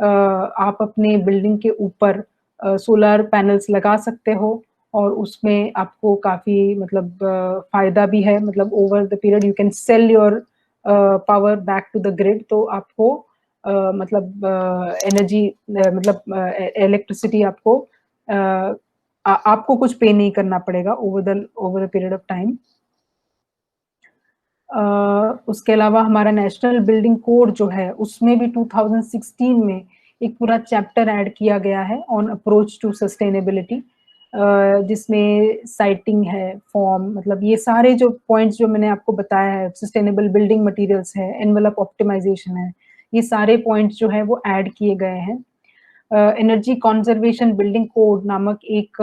Speaker 1: आप अपने बिल्डिंग के ऊपर सोलर पैनल्स लगा सकते हो, और उसमें आपको काफी मतलब फायदा भी है, मतलब over the period you can sell your power back to the grid. तो आपको मतलब एनर्जी मतलब इलेक्ट्रिसिटी आपको आपको कुछ पे नहीं करना पड़ेगा over the period of time. उसके अलावा हमारा नेशनल बिल्डिंग कोड जो है, उसमें भी 2016 में एक पूरा चैप्टर ऐड किया गया है ऑन अप्रोच टू सस्टेनेबिलिटी, जिसमें साइटिंग है, फॉर्म, मतलब ये सारे जो पॉइंट्स जो मैंने आपको बताया है, सस्टेनेबल बिल्डिंग मटेरियल्स है, एनवेलप ऑप्टिमाइजेशन है, ये सारे पॉइंट्स जो है वो ऐड किए गए हैं। एनर्जी कंजर्वेशन बिल्डिंग कोड नामक एक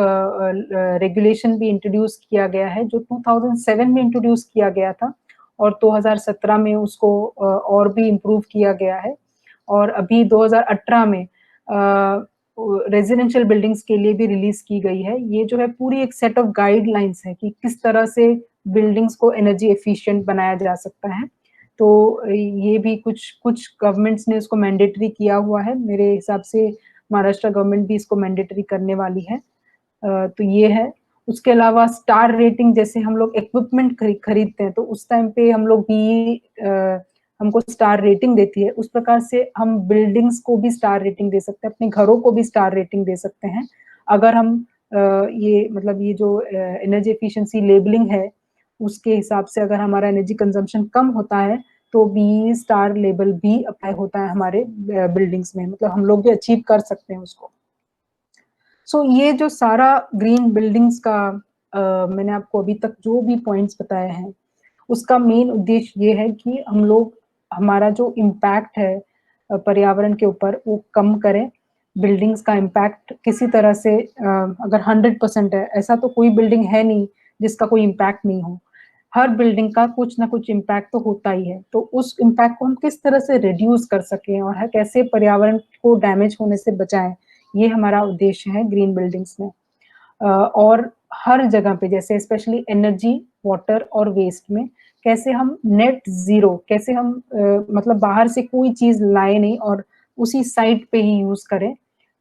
Speaker 1: रेगुलेशन भी इंट्रोड्यूस किया गया है, जो 2007 में इंट्रोड्यूस किया गया था, और 2017 में उसको और भी इम्प्रूव किया गया है। और अभी 2018 में रेजिडेंशियल बिल्डिंग्स के लिए भी रिलीज की गई है। ये जो है पूरी एक सेट ऑफ गाइडलाइंस है कि किस तरह से बिल्डिंग्स को एनर्जी एफिशिएंट बनाया जा सकता है। तो ये भी कुछ कुछ गवर्नमेंट्स ने इसको मैंडेटरी किया हुआ है, मेरे हिसाब से महाराष्ट्र गवर्नमेंट भी इसको मैंडेटरी करने वाली है। तो ये है। उसके अलावा स्टार रेटिंग, जैसे हम लोग इक्विपमेंट खरीदते हैं तो उस टाइम पे हम लोग भी हमको स्टार रेटिंग देती है, उस प्रकार से हम बिल्डिंग्स को भी स्टार रेटिंग दे सकते हैं, अपने घरों को भी स्टार रेटिंग दे सकते हैं। अगर हम ये मतलब ये जो एनर्जी एफिशिएंसी लेबलिंग है, उसके हिसाब से अगर हमारा एनर्जी कंजम्पशन कम होता है तो बी स्टार लेबल भी अप्लाई होता है हमारे बिल्डिंग्स में, मतलब हम लोग भी अचीव कर सकते हैं उसको। सो ये जो सारा ग्रीन बिल्डिंग्स का मैंने आपको अभी तक जो भी पॉइंट्स बताए हैं, उसका मेन उद्देश्य ये है कि हम लोग हमारा जो इम्पैक्ट है पर्यावरण के ऊपर वो कम करें। बिल्डिंग्स का इम्पैक्ट किसी तरह से अगर 100% है, ऐसा तो कोई बिल्डिंग है नहीं जिसका कोई इम्पैक्ट नहीं हो। हर बिल्डिंग का कुछ ना कुछ इम्पैक्ट तो होता ही है, तो उस इम्पैक्ट को हम किस तरह से रिड्यूस कर सकें और कैसे पर्यावरण को डैमेज होने से बचाएं, ये हमारा उद्देश्य है ग्रीन बिल्डिंग्स में। और हर जगह पे, जैसे स्पेशली एनर्जी, वाटर और वेस्ट में, कैसे हम नेट जीरो, कैसे हम मतलब बाहर से कोई चीज लाए नहीं और उसी साइट पे ही यूज करें,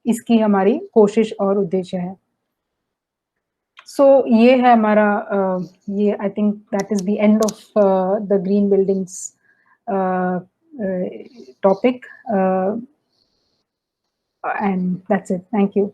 Speaker 1: इसकी हमारी कोशिश और उद्देश्य है। सो ये है हमारा ये I think that is the end of the green buildings topic and that's it, thank you.